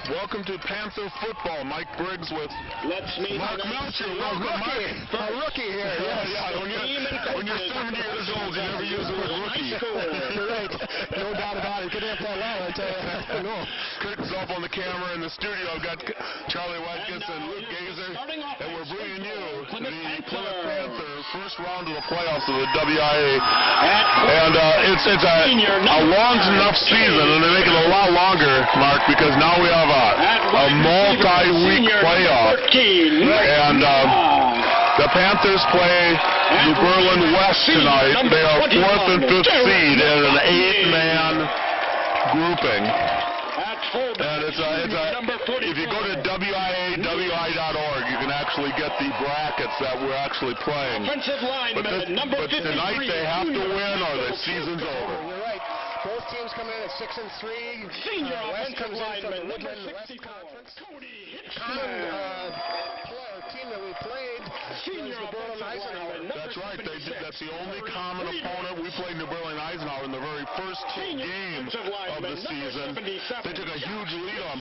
Welcome to Panther football. Mike Briggs with Mark Melcher. Welcome, Mike. A rookie here. Yes. When you're 70 years old, you never use the word rookie. You're right. No doubt about it. Could have that loud, I tell you. No. Curtains up on the camera in the studio. I've got Charlie Watkins and Luke Gazer, and we're bringing you the Plymouth Panther first round of the playoffs of the WIA. And it's a long enough season, and they make it a lot longer, Mark, because now we have a multi-week playoff. And the Panthers play New Berlin West tonight. They are 4th and 5th seed in an 8-man grouping. And if you go to WIA.org, you can actually get the brackets that we're actually playing. But tonight they have to win or the season's over. You're right. Both teams come in at 6 and 3. West comes in from the Woodland West Conference. Common team that we played was New Berlin Eisenhower. That's right. That's the only common opponent. We played New Berlin Eisenhower in the very first game of the season. They took a huge lead on.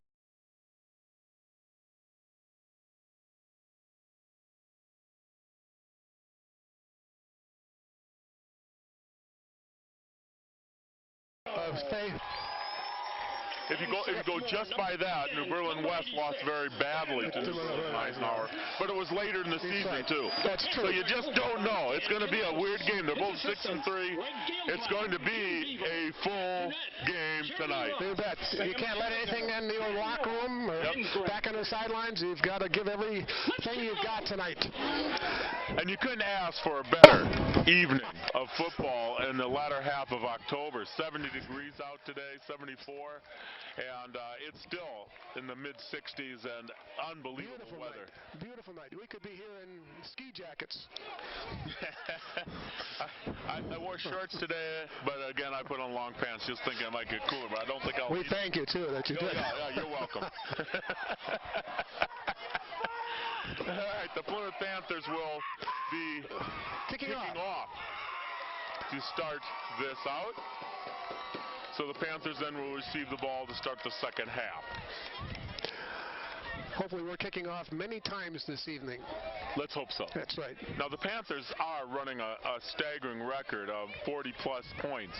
If you go just by that, New Berlin West lost very badly to New Berlin Eisenhower, but it was later in the season too. That's true. So you just don't know. It's going to be a weird game. They're both 6 and 3. It's going to be a full game tonight. You bet. You can't let anything in the locker room or back on the sidelines. You've got to give everything you've got tonight. And you couldn't ask for a better evening of football in the latter half of October. 70 degrees out today, 74. And it's still in the mid-60s and unbelievable weather. Beautiful night. We could be here in ski jackets. I wore shorts today, but again, I put on long pants just thinking I might get cooler, but I don't think I'll. We thank you, too, that you did. Yeah, you're welcome. All right, the Plymouth Panthers will be kicking off to start this out. So the Panthers then will receive the ball to start the second half. Hopefully we're kicking off many times this evening. Let's hope so. That's right. Now the Panthers are running a staggering record of 40-plus points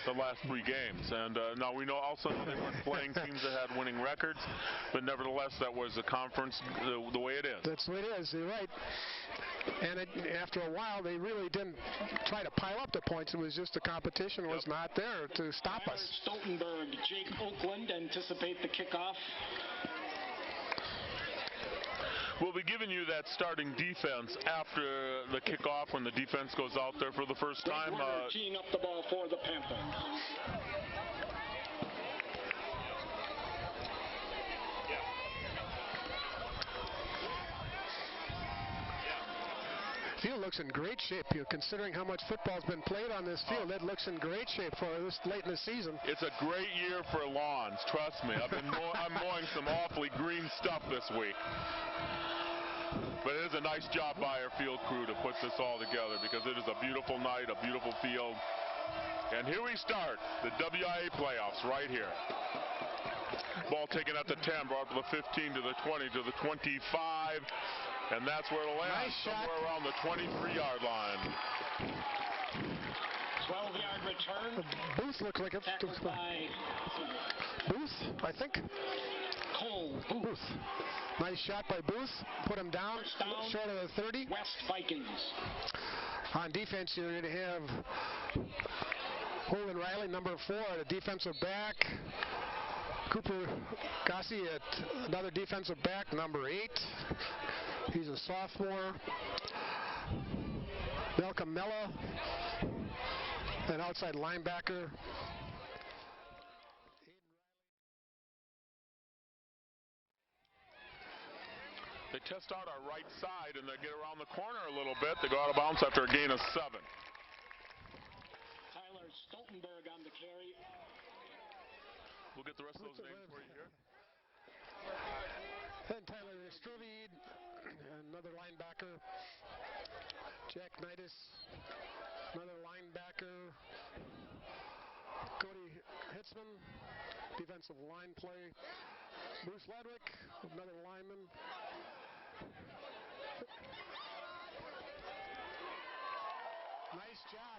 the last 3 games. And now we know also they weren't playing teams that had winning records, but nevertheless that was the conference the way it is. That's the way it is. You're right. And after a while, they really didn't try to pile up the points. It was just the competition was not there to stop us. Stoltenberg, Jake Oakland anticipate the kickoff. We'll be giving you that starting defense after the kickoff when the defense goes out there for the first time. Teeing up the ball for the Panthers. Field looks in great shape here, considering how much football's been played on this field. It looks in great shape for this late in the season. It's a great year for lawns, trust me. I'm mowing some awfully green stuff this week. But it is a nice job by our field crew to put this all together because it is a beautiful night, a beautiful field. And here we start the WIA playoffs right here. Ball taken at the 10, brought to the 15, to the 20, to the 25. And that's where it'll land, somewhere around the 23-yard line. 12-yard return. Booth looks like it's Booth, I think. Cole Booth. Nice shot by Booth. Put him down, short of the 30. West Vikings. On defense, you're going to have Holden Riley, number 4, at a defensive back. Cooper Gossi at another defensive back, number 8. He's a sophomore. Malcolm Mella, an outside linebacker. They test out our right side and they get around the corner a little bit. They go out of bounds after a gain of 7. Tyler Stoltenberg on the carry. We'll get the rest of those names for you here. And Tyler Struve, another linebacker. Jack Knightis, another linebacker. Cody Hitzman, defensive line play. Bruce Ledwick, another lineman. Nice job.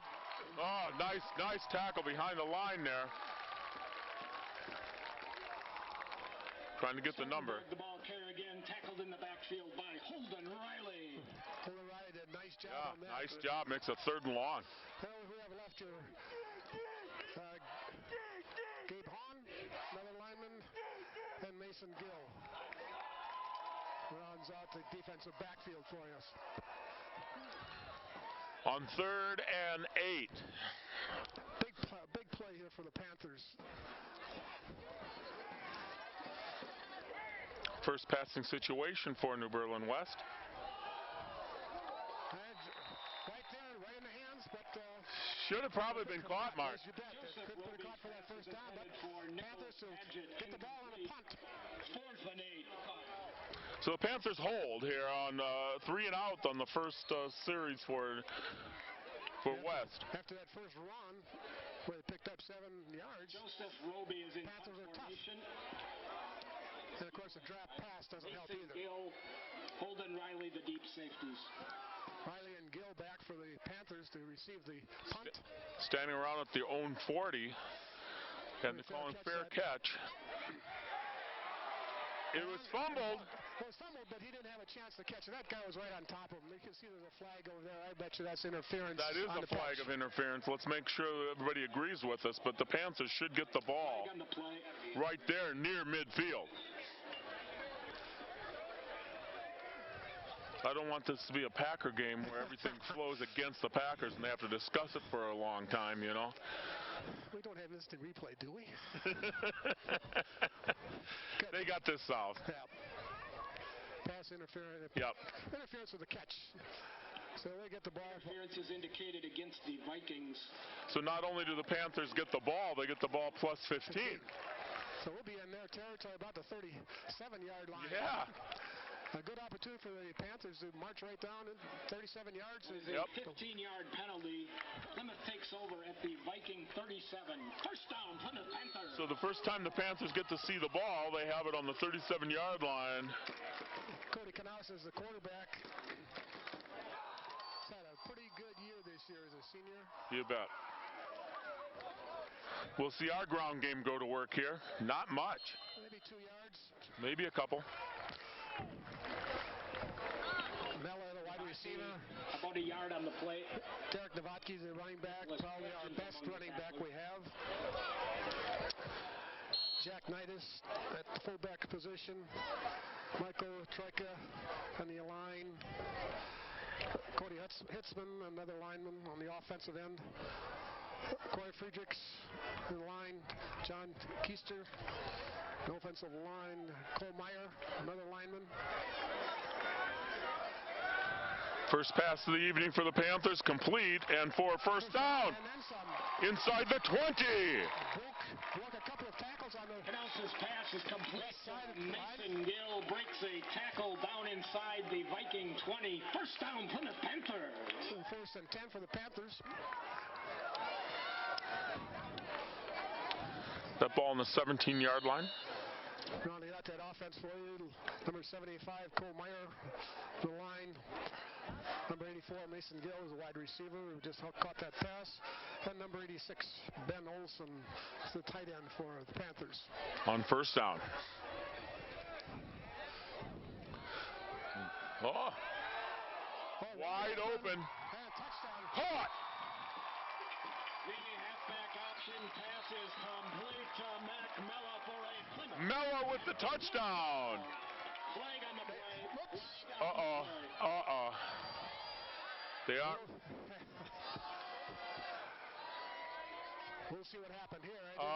Oh, nice tackle behind the line there. Trying to get the number. The ball carrier again, tackled in the backfield by Holden Riley. Holden Riley did a nice job on that. Nice job. Makes a 3rd and long. Well, we have left here Gabe Hahn, another lineman, and Mason Gill rounds out the defensive backfield for us. On 3rd and 8. Big play here for the Panthers. First passing situation for New Berlin West. And right there, right in the hands, but should have probably been caught, Mark. You bet. Could have been caught for that first down, but Panthers to get the ball on a punt. 4th and 8. So the Panthers hold here on 3 and out on the first series for West. After that first run, where they picked up 7 yards, Joseph Roby is in Panthers are tough. formation. And of course, the drop pass doesn't help Mason either. Gill, Holden Riley, the deep safeties. Riley and Gill back for the Panthers to receive the punt. Standing around at their own 40, and they're calling fair catch. It was fumbled. It was fumbled, but he didn't have a chance to catch it. That guy was right on top of him. You can see there's a flag over there. I bet you that's interference. That is on a the flag pitch. of interference. Let's make sure that everybody agrees with us, but the Panthers should get the ball On the play. right there near midfield. I don't want this to be a Packer game where everything flows against the Packers and they have to discuss it for a long time, you know. We don't have instant replay, do we? They got this south. Yeah. Pass interference. Yep. Interference with the catch. So they get the ball. Interference is indicated against the Vikings. So not only do the Panthers get the ball, they get the ball plus 15. So we'll be in their territory about the 37-yard line. Yeah. A good opportunity for the Panthers to march right down in 37 yards. Yep. 15-yard penalty. Plymouth takes over at the Viking 37. First down, Plymouth Panthers. So the first time the Panthers get to see the ball, they have it on the 37-yard line. Cody Canales is the quarterback. He's had a pretty good year this year as a senior. You bet. We'll see our ground game go to work here. Not much. Maybe 2 yards. Maybe a couple. Mella, the wide receiver. About a yard on the play. Derek Novotny, the running back. Probably our best running back we have. Jack Knightis at the fullback position. Michael Troika on the line. Cody Hitzman, another lineman on the offensive end. Corey Friedrichs in the line. John Keister, the offensive line. Cole Meyer, another lineman. First pass of the evening for the Panthers, complete, and for a first down. And then some. Inside the 20. Broke a couple of tackles on the Announces pass is complete. left side. Mason Gill breaks a tackle down inside the Viking 20. First down, Plymouth Panthers. First and 10 for the Panthers. That ball on the 17-yard line. Rounding out that offense for you, number 75, Cole Meyer, the line. Number 84, Mason Gill is a wide receiver who just caught that pass. And number 86, Ben Olson, is the tight end for the Panthers. On first down. Oh, wide open. And touchdown. Caught. The halfback option pass is complete to Mac Mella for a Plymouth. Mella with the touchdown. Flag on the play. Whoops. Uh-oh. They are. We'll see what happened here. I didn't see the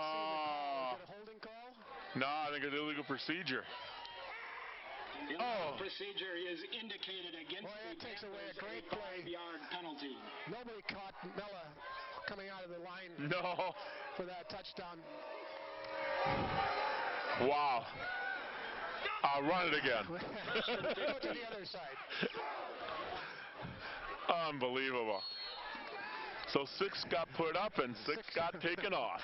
call. Get a holding call? No, I think it's illegal procedure. Illegal procedure is indicated against Boy, that the takes away a Panthers, great play. 5-yard penalty. Nobody caught Mella coming out of the line No. for that touchdown. Wow. I'll run it again. Go to the other side. Unbelievable. So 6 got put up and 6 got taken off.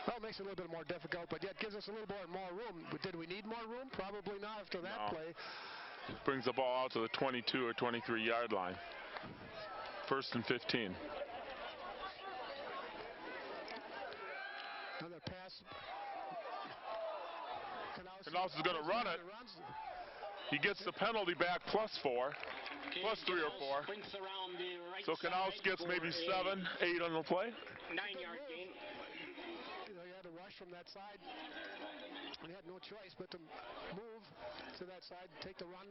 Well, it makes it a little bit more difficult, but yet gives us a little bit more room. But did we need more room? Probably not after that play. Brings the ball out to the 22 or 23-yard line. 1st and 15. Another pass. Knaus is going to run it. He gets the penalty back +4, +3 or 4. So Knaus gets maybe 7, 8 on the play. 9-yard gain. He had to rush from that side. He had no choice but to move to that side, take the run,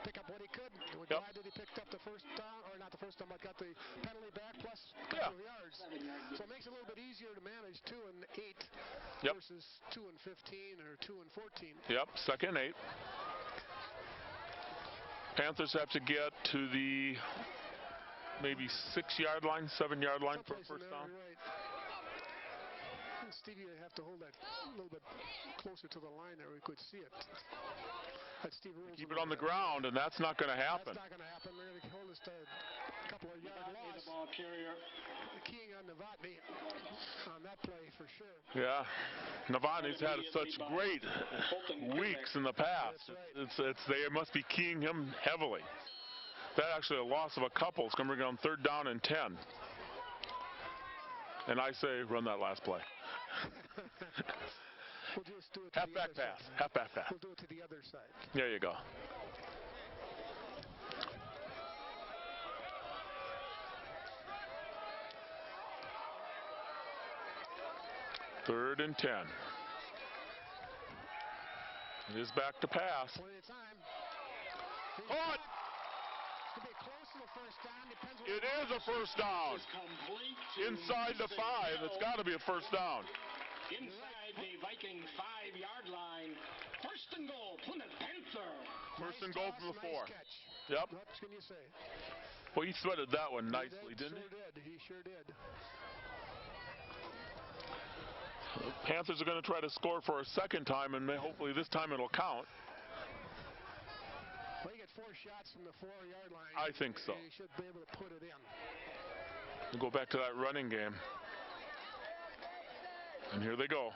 pick up what he could. We're glad that he picked up the first down, or not the first down, but got the penalty back plus a couple of yards. So it makes it a little bit easier to manage 2 and 8 versus 2 and 15 or 2 and 14. Yep, 2nd and 8. Panthers have to get to the maybe 6-yard line, 7-yard line for a first down. Right. Stevie would have to hold that a little bit closer to the line there. We could see it. Keep it on the ground, and that's not going to happen. That's not going to happen. They're going to hold us to a couple of yard loss. The ball carrier. Keying on Novotny on that play for sure. Yeah, Novotny's had such great weeks in the past. That's right. They must be keying him heavily. That actually a loss of a couple. It's going to bring on 3rd down and 10. And I say run that last play. We'll just do it to Halfback pass. Halfback pass. We'll do it to the other side. There you go. Third and 10. It is back to pass. Plenty of time. Caught! It is a first down. Inside the 5. It's got to be a first down. Inside the Viking 5-yard line. 1st and goal, Plymouth Panther. 1st and goal from the 4. Catch. Yep. What can you say? Well, he threaded that one nicely, didn't he? He sure did. The Panthers are going to try to score for a 2nd time, and hopefully this time it'll count. Well, you get 4 shots from the 4-yard line. I think so. You should be able to put it in. We'll go back to that running game. And here they go.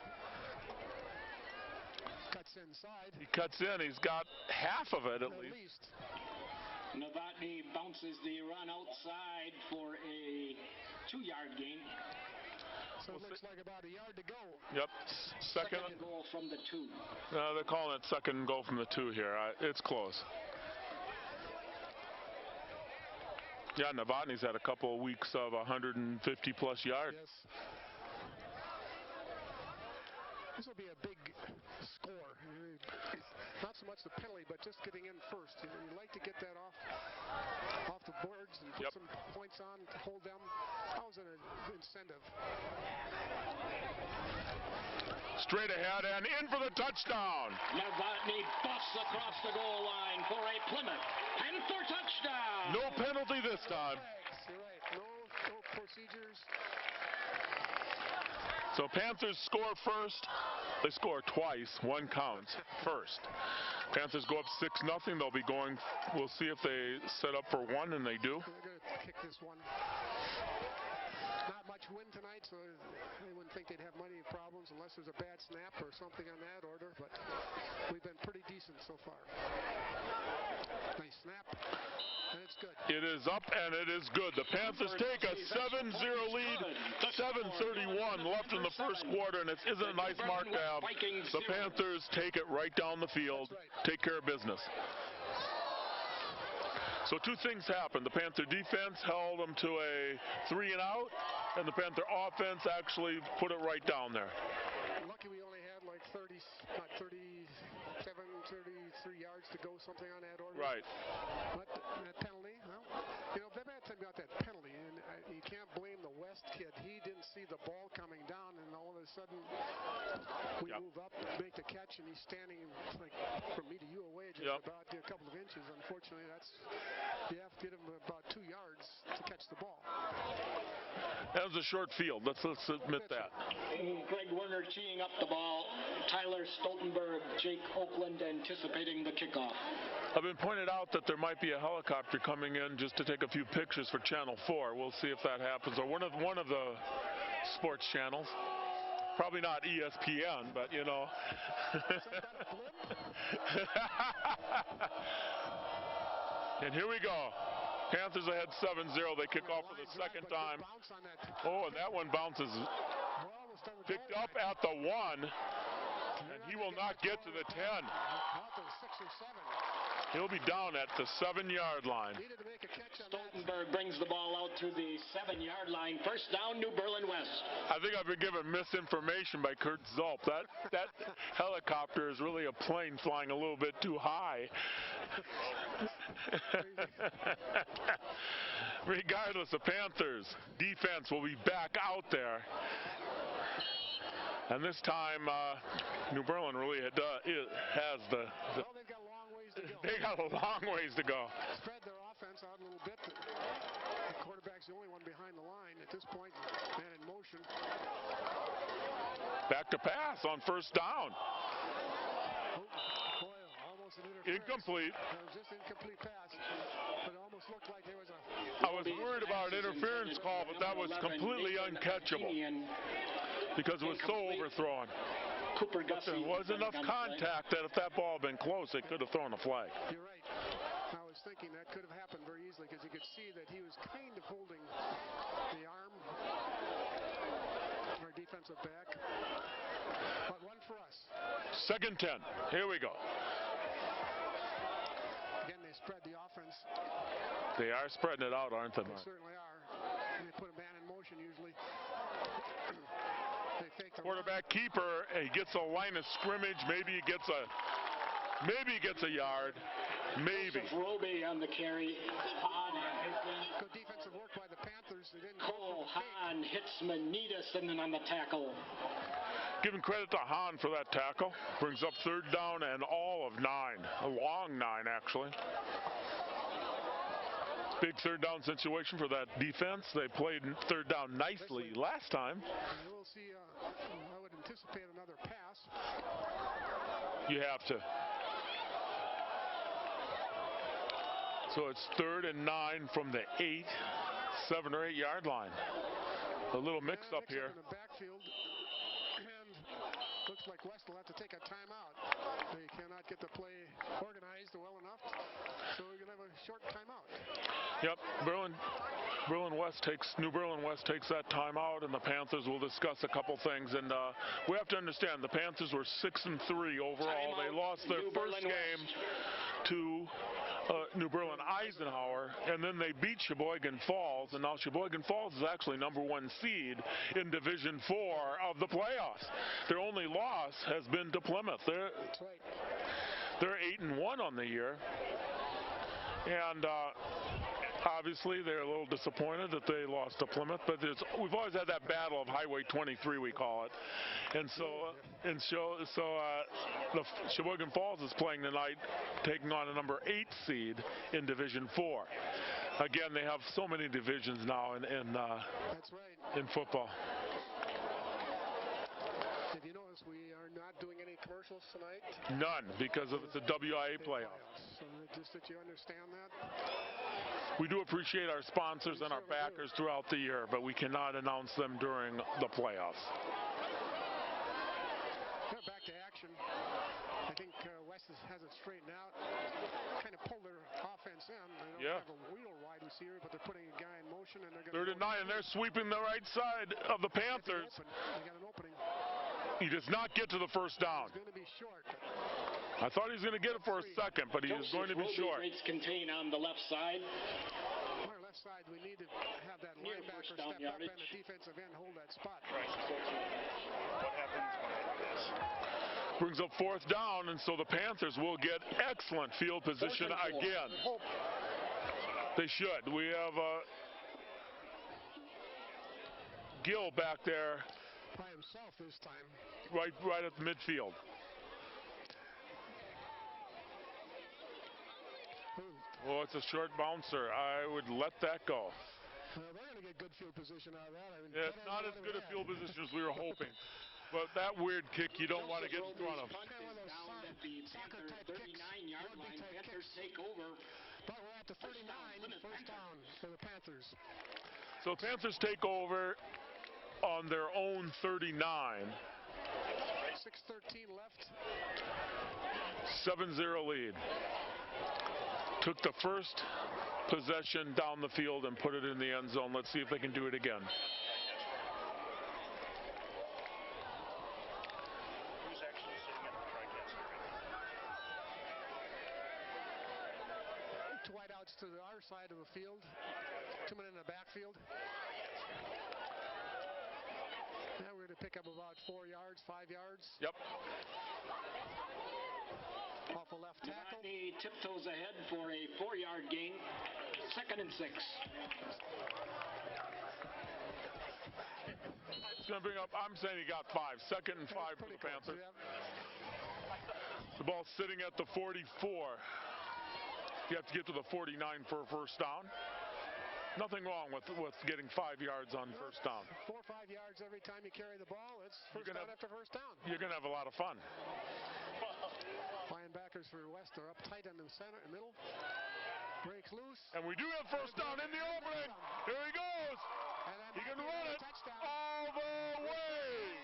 Cuts inside. He cuts in. He's got half of it at least. Novotny bounces the run outside for a 2-yard gain. So it looks like about a yard to go. Yep. Second goal from the 2. They're calling it 2nd goal from the 2 here. It's close. Yeah, Novotny's had a couple of weeks of 150-plus yards. Yes. This will be a big score. Not so much the penalty, but just getting in first. You like to get that off the boards and put some points on to hold them. How's an incentive? Straight ahead and in for the touchdown. Novotny busts across the goal line for a Plymouth Panther touchdown. No penalty this time. You're right. No procedures. So Panthers score first. They score twice. 1 counts first. Panthers go up 6-0. They'll be going. We'll see if they set up for 1, and they do. They're going to kick this one. Not much wind tonight, so they wouldn't think they'd have money problems unless there's a bad snap or something on that order. But we've been pretty decent so far. Nice snap. And it's good. It is up and it is good. The Panthers take a 7-0 lead. 7:31 left in the first quarter, and it isn't a nice mark to have. The Panthers take it right down the field, take care of business. So 2 things happened. The Panther defense held them to a 3-and-out, and the Panther offense actually put it right down there. Lucky we only had like 37, 33 yards to go, something on that order. Right. But that penalty, well, the bad thing about that penalty, and you can't blame the West kid. He didn't see the ball coming down, and all of a sudden we move up, make the catch, and he's standing like from me to you away just about a couple of inches. Unfortunately, you have to get him about 2 yards to catch the ball. That was a short field. Let's admit that. Greg Werner teeing up the ball. Tyler Stoltenberg, Jake Oakland anticipating the kickoff. I've been pointed out that there might be a helicopter coming in just to take a few pictures for Channel 4. We'll see if that happens, or one of the sports channels. Probably not ESPN, but you know. And here we go. Panthers ahead 7-0. They kick off for the second time. Oh, and that one bounces. Picked up at the 1. And he will not get to the 10. He'll be down at the 7-yard line. Stoltenberg brings the ball out to the 7-yard line. First down, New Berlin West. I think I've been given misinformation by Kurt Zulp. That helicopter is really a plane flying a little bit too high. Regardless, the Panthers defense will be back out there. And this time, New Berlin really has the Well, they've got a long ways to go. they got a long ways to go. Spread their offense out a little bit. The quarterback's the only one behind the line at this point. Man in motion. Back to pass on first down. Oh, boy, almost an interference. Incomplete. It was just incomplete pass. But it almost looked like there was a... I was worried about an interference call, but that was completely uncatchable because it was so overthrown. Cooper But there was enough contact that if that ball had been close, they could have thrown a flag. You're right. I was thinking that could have happened very easily because you could see that he was kind of holding the arm, our defensive back. But one for us. Second 10. Here we go. Again, they spread the offense. They are spreading it out, aren't they, They Mark? certainly are. And they put a man in motion usually. They fake the Quarterback keeper, he gets a line of scrimmage. Maybe he gets a yard. Maybe. Roby on the carry. good defensive work by the Panthers. They didn't Cole Hahn hits Manitas and then on the tackle. Giving credit to Hahn for that tackle. Brings up third down and all of 9. A long 9, actually. Big third down situation for that defense. They played third down nicely last time. And we'll see. I would anticipate another pass. You have to. So it's 3rd and 9 from the 8, 7 or 8 yard line. A little mix up here. In the backfield. And looks like West will have to take a timeout. They cannot get the play organized well enough. So we're going to have a short timeout. Yep, New Berlin West takes that timeout, and the Panthers will discuss a couple things. And we have to understand the Panthers were 6-3 overall. They lost their first game to New Berlin Eisenhower, and then they beat Sheboygan Falls, and now Sheboygan Falls is actually #1 seed in Division 4 of the playoffs. Their only loss has been to Plymouth. They're 8-1 on the year, and obviously they're a little disappointed that they lost to Plymouth, but we've always had that battle of Highway 23, we call it, and so the Sheboygan Falls is playing tonight, taking on a #8 seed in Division 4. Again, they have so many divisions now That's right. in football. If you notice, we are not doing any commercials tonight. None, because of the WIA playoff. So just that you understand that. We do appreciate our sponsors and our backers throughout the year, but we cannot announce them during the playoffs. Yeah, back to action. I think West has it straightened out. Kind of pulled their offense in. They don't have a real wide receiver, but they're putting a guy in motion, and they're going 3rd and 9, and they're sweeping the right side of the Panthers. They got an opening. He does not get to the first down. It's going to be short. I thought he was going to get it for a second, but he is going to be short. Rates contain on the left side. On our left side, we need to have that Near linebacker first step down up yardage. and the defensive end hold that spot. What happens when I do this? Brings up 4th down, and so the Panthers will get excellent field position again. They should. We have Gill back there By himself this time. right at the midfield. Oh, it's a short bouncer. I would let that go. Well, they're going to get good field position out of that. I mean, Yeah, it's not as good a field position as we were hoping. But that weird kick you don't want to get in front of. Punt is down at the Panther 39-yard line. Panthers take over. But we're at the 39, first down for the Panthers. So Panthers take over. on their own 39. 6:13 left. 7-0 lead. Took the first possession down the field and put it in the end zone. Let's see if they can do it again. Who's actually sitting at the TriCast area? Two wideouts to the other side of the field. 2 men in the backfield. Now we're going to pick up about 4 yards, 5 yards. Yep. Off the left tackle. He tiptoes ahead for a 4-yard gain. 2nd and 6. It's going to bring up, I'm saying he got 5. 2nd and 5 for the Panthers. Yep. The ball's sitting at the 44. You have to get to the 49 for a first down. Nothing wrong with getting 5 yards on first down. 4 or 5 yards every time you carry the ball. It's first down after first down. You're going to have a lot of fun. Linebackers for West are up tight in the center and middle. Break loose. And we do have first down in the opening. Here he goes. He can run it all the way.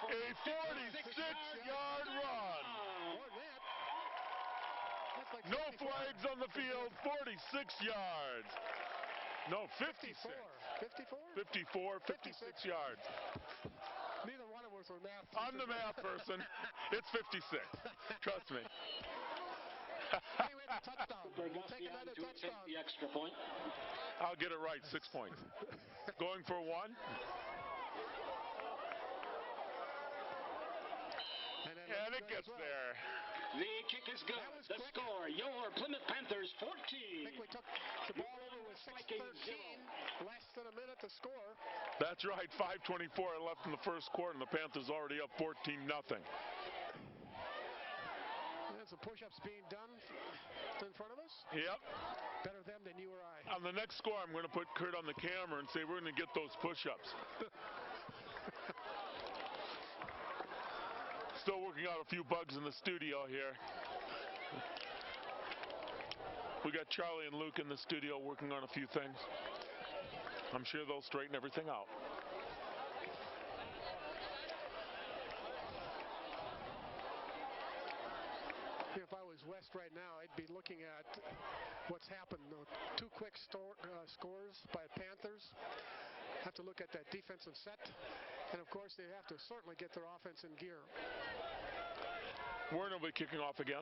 A 46-yard run. No flags on the field. 46 yards. No, 56. 54, 56 yards. Neither one of us are math. I'm the math person. It's 56. Trust me. Anyway, the touchdown. We'll take another touchdown. The extra point. I'll get it right. 6 points. Going for 1. And it gets there. The kick is good. The score, your Plymouth Panthers 14. I think we took the ball over with 6:13. Less than a minute to score. That's right. 5:24 left in the first quarter, and the Panthers already up 14-0. And some push-ups being done in front of us. Yep. Better them than you or I. On the next score, I'm going to put Kurt on the camera and say we're going to get those push-ups. Still working out a few bugs in the studio here. We got Charlie and Luke in the studio working on a few things. I'm sure they'll straighten everything out. If I was West right now, I'd be looking at what's happened. 2 quick scores by Panthers. Have to look at that defensive set. And, of course, they have to certainly get their offense in gear. Werner will be kicking off again.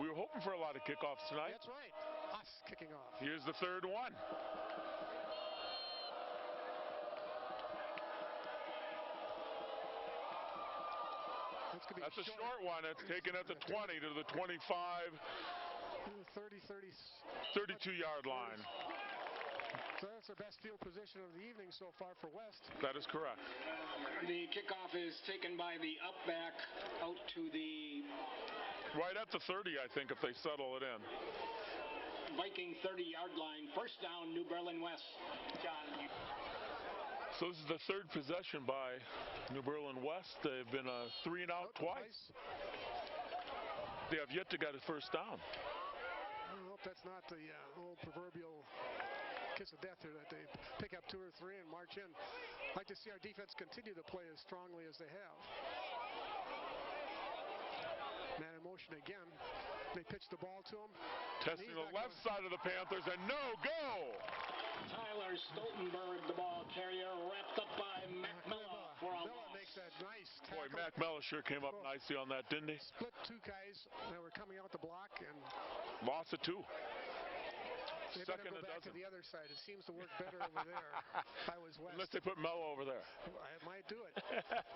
We were hoping for a lot of kickoffs tonight. That's right. Us kicking off. Here's the third one. That's a short one. It's taken at the 20 to the 25. 32-yard line. So that's their best field position of the evening so far for West. That is correct. The kickoff is taken by the up back out to the... Right at the 30, I think, if they settle it in. Viking 30-yard line. First down, New Berlin West. John. So this is the third possession by New Berlin West. They've been 3-and-out twice. They have yet to get a first down. I hope that's not the old proverbial kiss of death here, that they pick up 2 or 3 and march in. I'd like to see our defense continue to play as strongly as they have. Man in motion again. They pitch the ball to him. Testing the left side of the Panthers, and no go! Tyler Stoltenberg, the ball carrier, wrapped up by Mac Miller for a loss. Makes that nice tackle. Boy, Mac Miller sure came up nicely on that, didn't he? Split 2 guys that were coming out the block and lost it 2. They better go back to the other side. It seems to work better over there. I was West. Unless they put Mello over there. I might do it.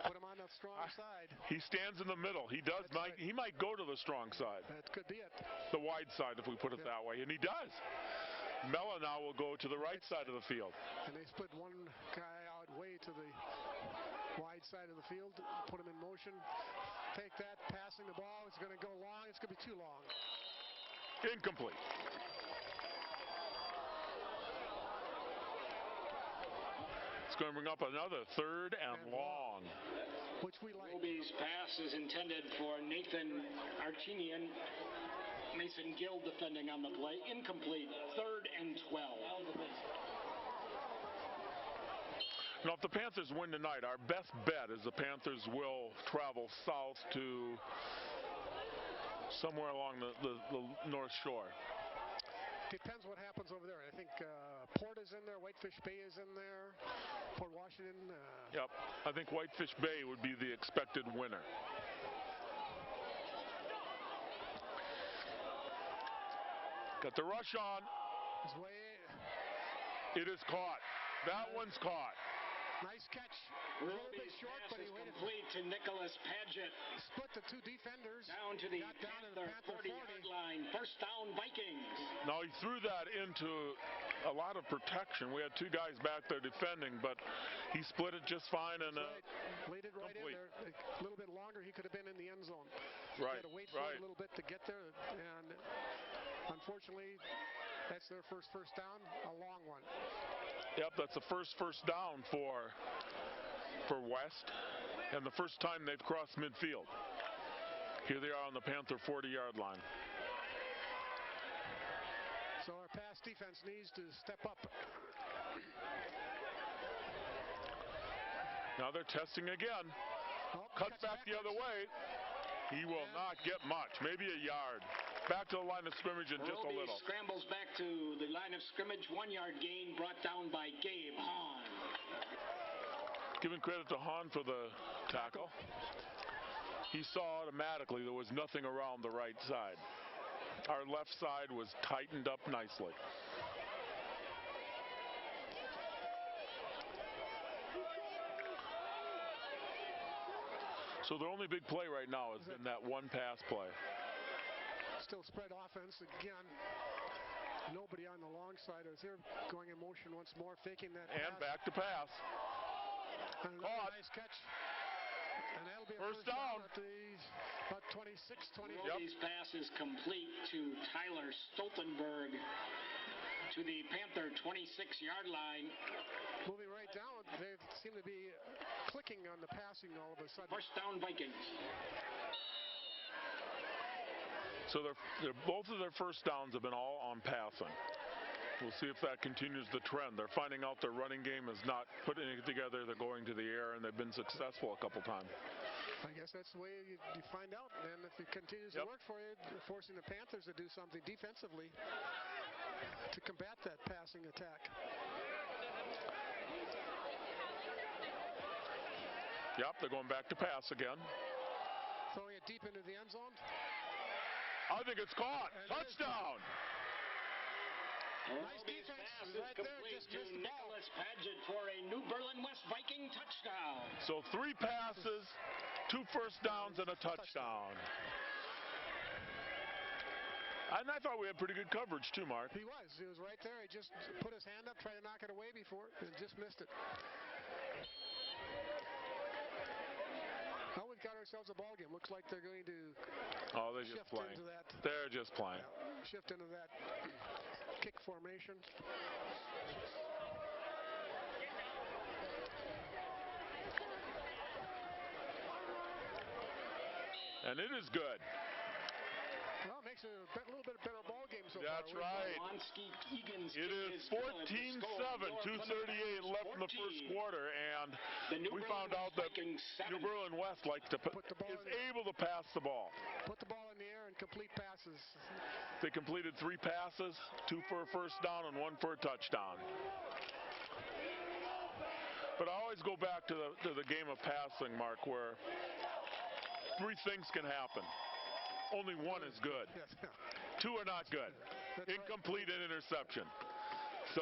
Put him on the strong side. He stands in the middle. He does. He might go to the strong side. That could be it. The wide side, if we put it that way. And he does. Mello now will go to the right side of the field. And they split one guy out way to the wide side of the field. Put him in motion. Take that. Passing the ball. It's going to go long. It's going to be too long. Incomplete. It's going to bring up another 3rd and long. Which we like. Roby's pass is intended for Nathan Archinian. Mason Gill defending on the play. Incomplete. 3rd and 12. Now, if the Panthers win tonight, our best bet is the Panthers will travel south to somewhere along the North Shore. Depends what happens over there. I think Port is in there, Whitefish Bay is in there, Port Washington. Yep, I think Whitefish Bay would be the expected winner. Got the rush on. It is caught. That one's caught. Nice catch. A little bit Ruby's short, pass but he is waited. complete to Nicholas Padgett. Split the two defenders. Down to the Got down to Panther the Panther 40-yard line. First down, Vikings. Now he threw that into a lot of protection. We had two guys back there defending, but he split it just fine and Right. Laid it right complete. in there. A little bit longer, he could have been in the end zone. Right, Had to wait for it a little bit to get there, and unfortunately, that's their first down, a long one. Yep, that's the first down for West, and the first time they've crossed midfield. Here they are on the Panther 40-yard line. So our pass defense needs to step up. Now they're testing again. Oh, Cuts back the other way. He will not get much, maybe a yard. Back to the line of scrimmage in just a Roby little. scrambles back to the line of scrimmage. 1-yard gain brought down by Gabe Hahn. Giving credit to Hahn for the tackle. He saw automatically there was nothing around the right side. Our left side was tightened up nicely. So their only big play right now is in that one pass play. Still spread offense again. Nobody on the long side as they're going in motion once more, faking that And pass. back to pass. Another Caught. nice catch. And that'll be a First down. at the about 26, 20. Roby's pass is complete to Tyler Stoltenberg to the Panther 26-yard line. Moving right down, they seem to be clicking on the passing all of a sudden. First down, Vikings. So both of their first downs have been all on passing. We'll see if that continues the trend. They're finding out their running game is not putting it together. They're going to the air, and they've been successful a couple times. I guess that's the way you find out. And if it continues to work for you, you're forcing the Panthers to do something defensively to combat that passing attack. Yep, they're going back to pass again. Throwing it deep into the end zone. I think it's caught. Touchdown. Nice defense Pass is right there, complete just to missed the ball. Nicholas Padgett for a New Berlin West Viking touchdown. So 3 passes, 2 first downs, and a touchdown. And I thought we had pretty good coverage too, Mark. He was right there. He just put his hand up, tried to knock it away before, and just missed it. Now we've got ourselves a ball game. Looks like they're going to Oh, they're just shift playing. into that. They're just playing. Shift into that kick formation. And it is good. Well, it makes it a little bit better ball game so That's far. right. It is 14-7, 2:38 left in the first quarter, and we found out that New Berlin West likes to is able to pass the ball. Put the ball in the air and complete passes. They completed 3 passes, 2 for a first down and 1 for a touchdown. But I always go back to the game of passing, Mark, where 3 things can happen. Only 1 is good. 2 are not good. Incomplete and interception. So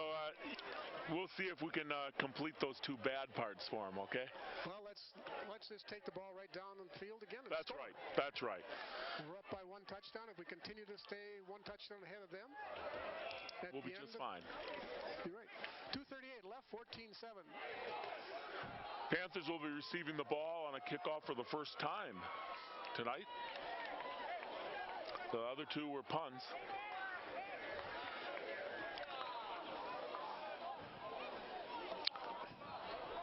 we'll see if we can complete those 2 bad parts for them, okay? Well, let's just take the ball right down the field again. And That's score. right. That's right. We're up by 1 touchdown. If we continue to stay 1 touchdown ahead of them, We'll be just fine. You're right. 2:38 left, 14-7. Panthers will be receiving the ball on a kickoff for the first time tonight. The other 2 were punts.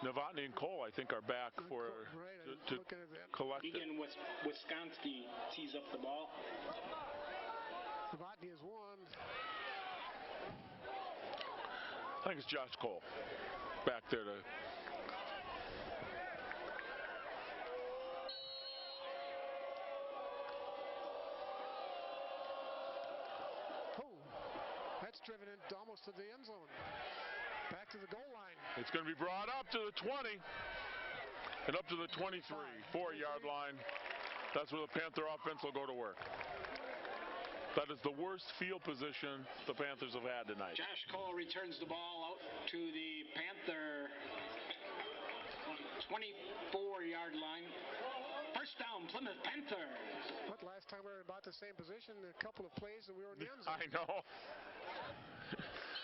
Novotny and Cole, I think, are back for to collect it. Egan Wisconsin tees up the ball. Novotny is 1. I think it's Josh Cole back there to driven it almost to the end zone. Back to the goal line. It's going to be brought up to the 20 and up to the 23, 4-yard line. That's where the Panther offense will go to work. That is the worst field position the Panthers have had tonight. Josh Cole returns the ball out to the Panther 24-yard line. First down, Plymouth Panther. But last time we were about the same position, a couple of plays and we were in the end zone. I know.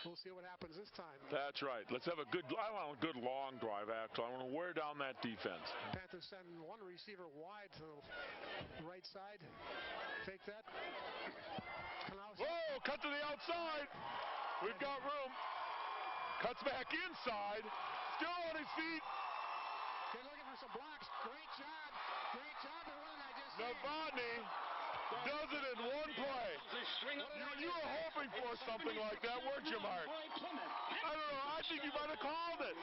We'll see what happens this time. That's right. Let's have a good, I want a good long drive, actually. I want to wear down that defense. Panthers send one receiver wide to the right side. Fake that. Whoa, cut to the outside. We've got room. Cuts back inside. Still on his feet. They're looking for some blocks. Great job. Great job. And what did I just say? Novotny does it in one play. You were hoping for something like that, weren't you, Mark? I don't know. I think you might have called it.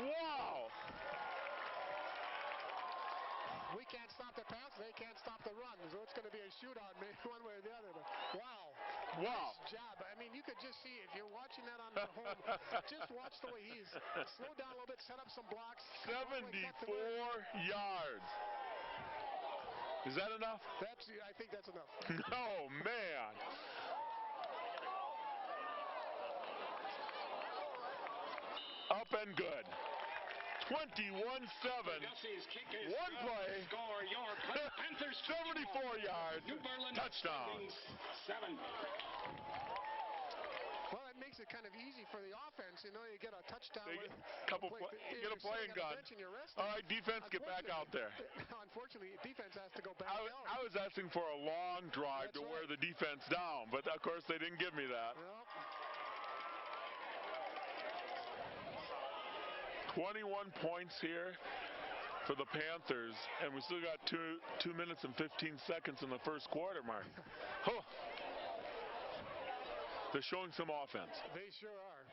Wow. We can't stop the pass. They can't stop the run. So it's going to be a shootout, maybe one way or the other. But wow. Wow. Nice job. I mean, you could just see if you're watching that on the home, just watch the way he's slowed down a little bit, set up some blocks. 74 yards. Is that enough? I think that's enough. Oh, man. Up and good. 21-7. One play. 74 yards. Touchdown. 7. Well, that makes it kind of easy for the offense. You know, you get a touchdown. You get a playing gun. All right, defense, get back out there. Unfortunately, defense has to go back I was asking for a long drive to wear the defense down, but of course they didn't give me that. Nope. 21 points here for the Panthers, and we still got 2 minutes and 15 seconds in the first quarter, Mark. Huh. They're showing some offense. They sure are.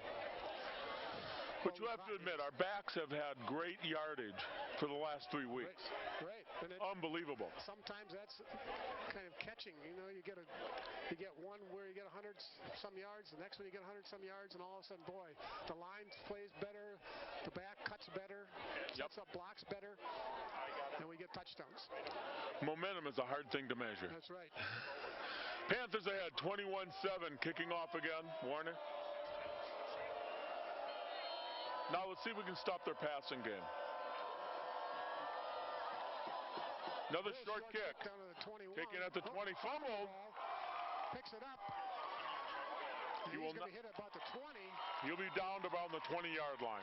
But you have to admit, our backs have had great yardage for the last 3 weeks. Right. Unbelievable. Sometimes that's kind of catching. You know, you get one where you get 100-some yards, the next one you get 100-some yards, and all of a sudden, boy, the line plays better, the back cuts better, sets up blocks better, and we get touchdowns. Momentum is a hard thing to measure. That's right. Panthers ahead, 21-7, kicking off again. Warner. Now let's see if we can stop their passing game. Another short kick. Down to the 21. Taking at the 20. Fumble. Picks it up. He's going to hit about the 20. He'll be down to around the 20-yard line.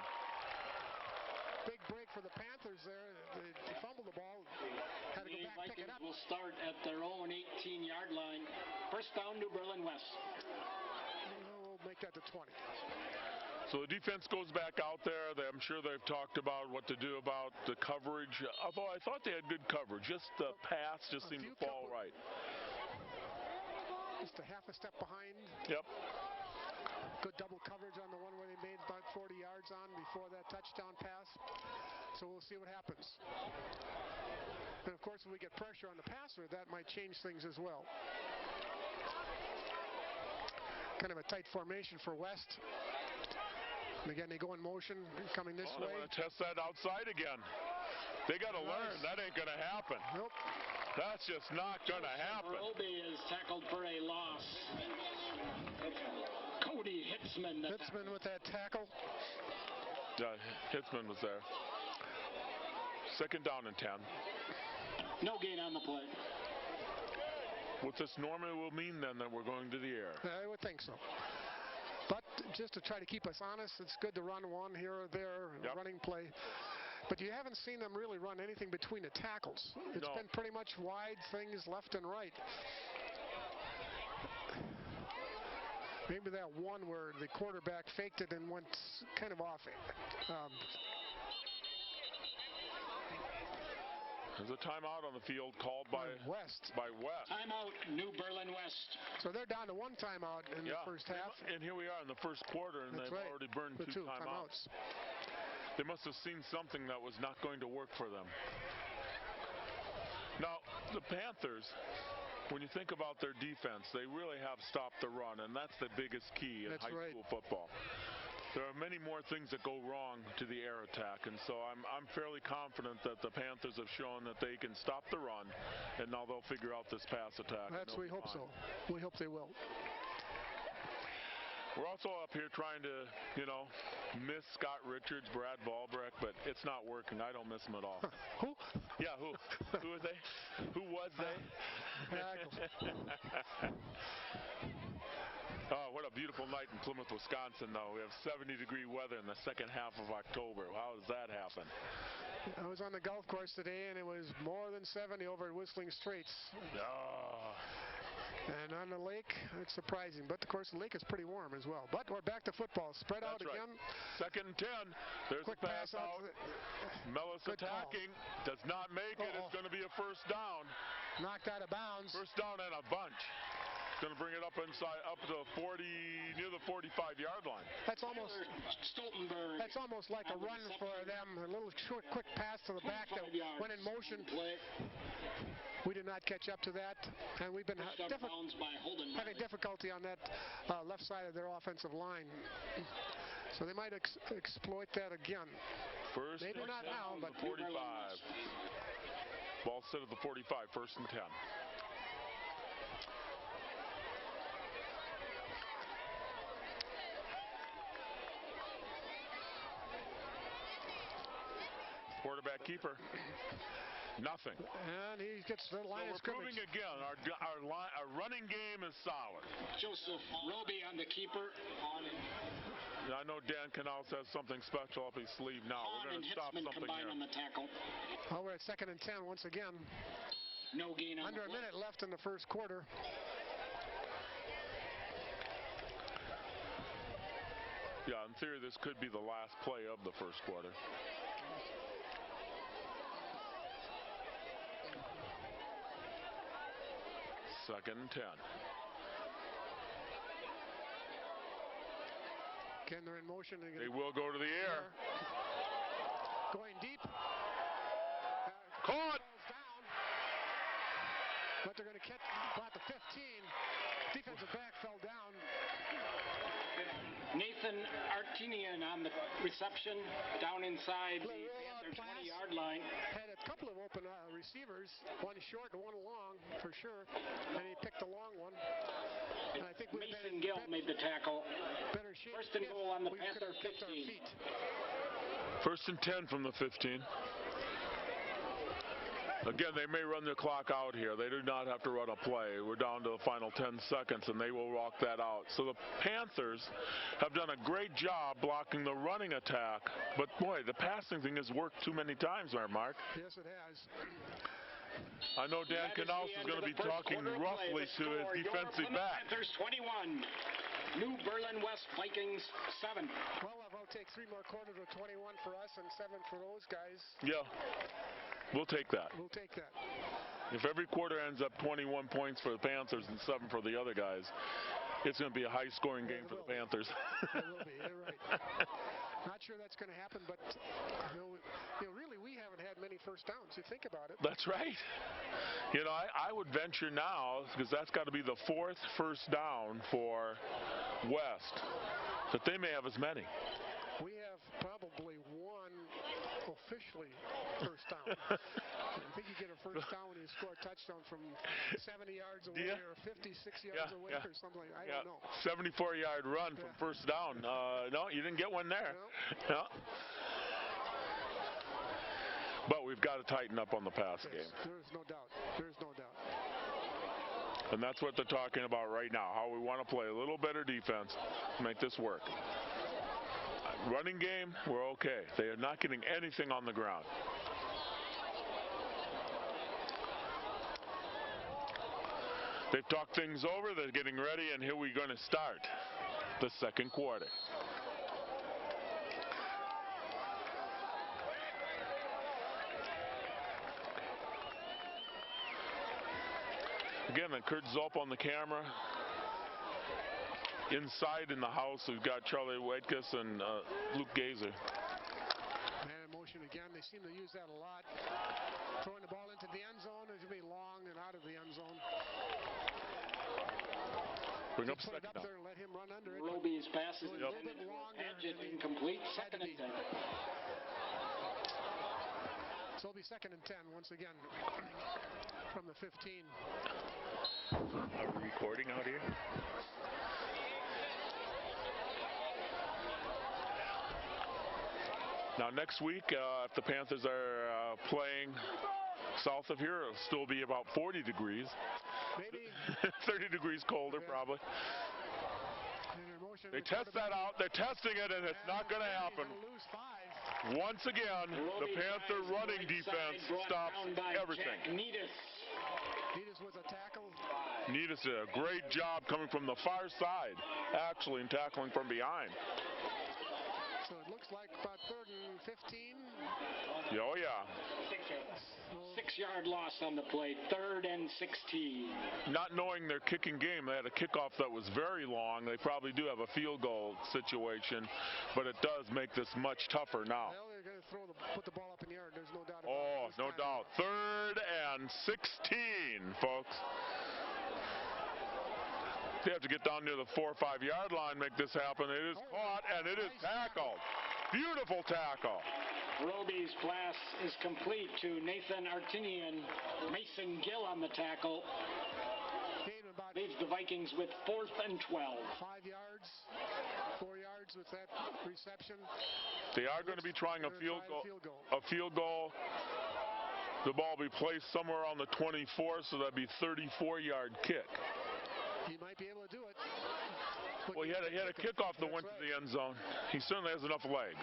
Big break for the Panthers there. They fumbled the ball. Had to go back, pick it up. Will start at their own 18-yard line. First down, New Berlin West. We'll make that to 20. So the defense goes back out there. I'm sure they've talked about what to do about the coverage. Although I thought they had good coverage. Just the pass just seemed to fall right. Just a half a step behind. Yep. Good double coverage on the one where they made about 40 yards on before that touchdown pass. So we'll see what happens. And of course, if we get pressure on the passer, that might change things as well. Kind of a tight formation for West. And again, they go in motion, coming this way. They want to test that outside again. They got to learn. That ain't going to happen. Nope. That's just not going to happen. Roby is tackled for a loss. Cody Hitzman. Hitzman with that tackle. Yeah, Hitzman was there. Second down and 10. No gain on the play. What this normally will mean then that we're going to the air. I would think so. But just to try to keep us honest, it's good to run one here or there, running play. But you haven't seen them really run anything between the tackles. It's been pretty much wide things left and right. Maybe that one where the quarterback faked it and went kind of off it. There's a timeout on the field called by West. Timeout, New Berlin West. So they're down to one timeout in the first half. And here we are in the first quarter, and they've already burned two timeouts. They must have seen something that was not going to work for them. Now, the Panthers when you think about their defense, they really have stopped the run, and that's the biggest key in high school football. There are many more things that go wrong to the air attack, and so I'm fairly confident that the Panthers have shown that they can stop the run, and now they'll figure out this pass attack. We hope so. We hope they will. We're also up here trying to, miss Scott Richards, Brad Balbrecht, but it's not working. I don't miss them at all. Who? Yeah, who? Who are they? Who was they? Oh, what a beautiful night in Plymouth, Wisconsin, though. We have 70-degree weather in the second half of October. How does that happen? I was on the golf course today, and it was more than 70 over at Whistling Straits. Oh. And on the lake, it's surprising. But, of course, the lake is pretty warm as well. But we're back to football. Spread out again. Second and 10. There's Quick a pass out. Mellis attacking. Does not make it. It's going to be a first down. Knocked out of bounds. First down and a bunch. Going to bring it up inside, up to 40, near the 45-yard line. That's almost Stoltenberg. That's almost like a run for them. A little short, quick pass to the back that went in motion. We did not catch up to that, and we've been having difficulty on that left side of their offensive line. So they might exploit that again. First, maybe not now, but 45. Ball set at the 45. First and 10. Quarterback keeper. Nothing. And he gets the line of scrimmage. We're proving again, our running game is solid. Joseph Roby on the keeper. I know Dan Canals has something special up his sleeve now. We're going to stop something here. On the tackle. Well, we're at second and 10 once again. No gain on Under a minute left in the first quarter. Yeah, in theory, this could be the last play of the first quarter. Second and 10. Again, they're in motion. They will go to the air. Going deep. Caught. Down. But they're going to catch about the 15. Defensive back fell down. Nathan Artinian on the reception down inside the Panther 20-yard line. Had a couple of open receivers, one short and one long for sure, and he picked the long one. And I think Mason Gill made the tackle. Better shape. First and goal on the Panther 15. First and 10 from the 15. Again, they may run the clock out here. They do not have to run a play. We're down to the final 10 seconds, and they will walk that out. So the Panthers have done a great job blocking the running attack. But, boy, the passing thing has worked too many times there, Mark. Yes, it has. I know Dan Canals is going to be talking roughly to his defensive back. Panthers 21. New Berlin West Vikings 7. Well, I'll take 3 more quarters of 21 for us and 7 for those guys. Yeah. We'll take that. We'll take that. If every quarter ends up 21 points for the Panthers and 7 for the other guys, it's going to be a high-scoring game for the Panthers. It will be. You're right. Not sure that's going to happen, but really we haven't had many first downs. You think about it. That's right. I would venture now, because that's got to be the 4th first down for West, that they may have as many. We have probably one officially first down. I think you get a first down when you score a touchdown from 70 yards away or 56 yards away or something. I don't know. 74-yard run from first down. No, you didn't get one there. No. But we've got to tighten up on the pass game. There's no doubt. There's no doubt. And that's what they're talking about right now, how we want to play a little better defense to make this work. Running game, we're okay. They are not getting anything on the ground. They've talked things over, they're getting ready, and here we're going to start the second quarter. Again, Kurt Zulp on the camera. Inside in the house, we've got Charlie Whitekiss and Luke Gazer. Man in motion again. They seem to use that a lot. Throwing the ball into the end zone, it's going to be long and out of the end zone. Bring up Put it second up down. there and let him run under it. Roby's pass is A little bit longer. incomplete. Second and 10. So it'll be 2nd and 10 once again from the 15. Are we recording out here? Now next week, if the Panthers are playing south of here, it'll still be about 40 degrees. Maybe 30 degrees colder, probably. They test that out. They're testing it, and it's not going to happen. Lose 5. Once again, the Panther running defense stops everything. Needus with a tackle. Needus did a great job coming from the far side, actually, and tackling from behind. So it looks like about 3rd and 15. Oh, yeah. 6-yard loss on the play. 3rd and 16. Not knowing their kicking game, they had a kickoff that was very long. They probably do have a field goal situation, but it does make this much tougher now. Well, they're going to put the ball up in the air. There's no doubt about it. Oh, no doubt. 3rd and 16, folks. They have to get down near the 4 or 5 yard line, make this happen. It is caught, and it is tackled. Beautiful tackle. Roby's pass is complete to Nathan Artinian. Mason Gill on the tackle. Leaves the Vikings with 4th and 12. 5 yards, 4 yards with that reception. They are going to be trying a field goal. The ball will be placed somewhere on the 24, so that'd be 34-yard kick. He might be able to do it. Well, he had a kickoff that went to the end zone. He certainly has enough leg.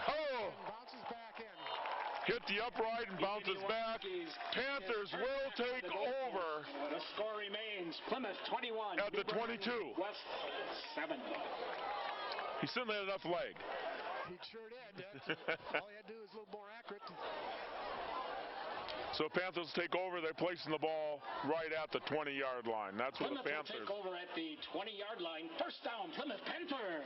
Oh! Bounces back in. Hit the upright and bounces back. Panthers will take over. The score remains Plymouth 21. At the 22. West 7. He certainly had enough leg. He sure did. All he had to do is a little more accurate. So Panthers take over. They're placing the ball right at the 20-yard line. That's where the Panthers take over at the 20-yard line. First down, Plymouth Panther.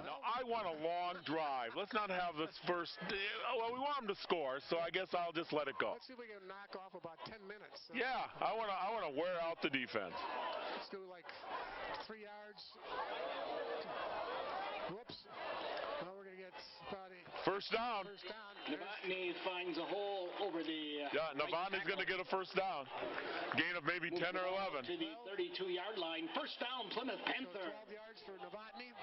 Now, I want a long drive. Let's not have this first. Well, we want them to score, so I guess I'll just let it go. Let's see if we can knock off about 10 minutes. Yeah, I want to wear out the defense. Let's do like 3 yards. Whoops. Well, we're going to get about a first down. Novotny finds a hole over the... Yeah, Novotny's going to get a first down. Gain of maybe 10 or 11. To the 32-yard line. First down, Plymouth Panther. So 12 yards for Novotny.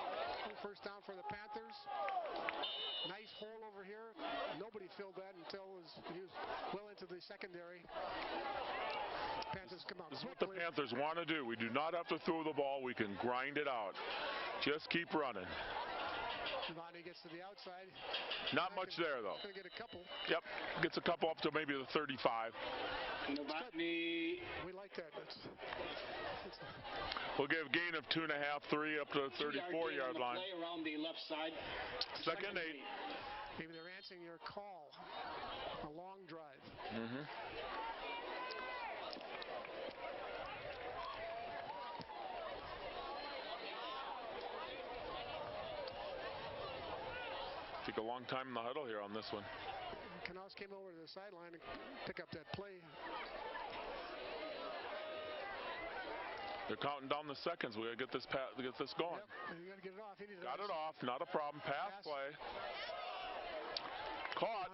First down for the Panthers. Nice hole over here. Nobody filled that until he was well into the secondary. Panthers come out. This is what the Panthers want to do. We do not have to throw the ball. We can grind it out. Just keep running. Novotny gets to the outside. Not much there, though. Going to get a couple. Yep. Gets a couple up to maybe the 35. Novotny. We like that. We'll give gain of 2.5, 3 up to the 34-yard line. Play around the left side. Second 8. Maybe they're answering your call. A long drive. Mm-hmm. Took a long time in the huddle here on this one. Knaus came over to the sideline and pick up that play. They're counting down the seconds. We gotta get this going. Yep. You gotta get it off. Got it off. Not a problem. Pass play. Caught.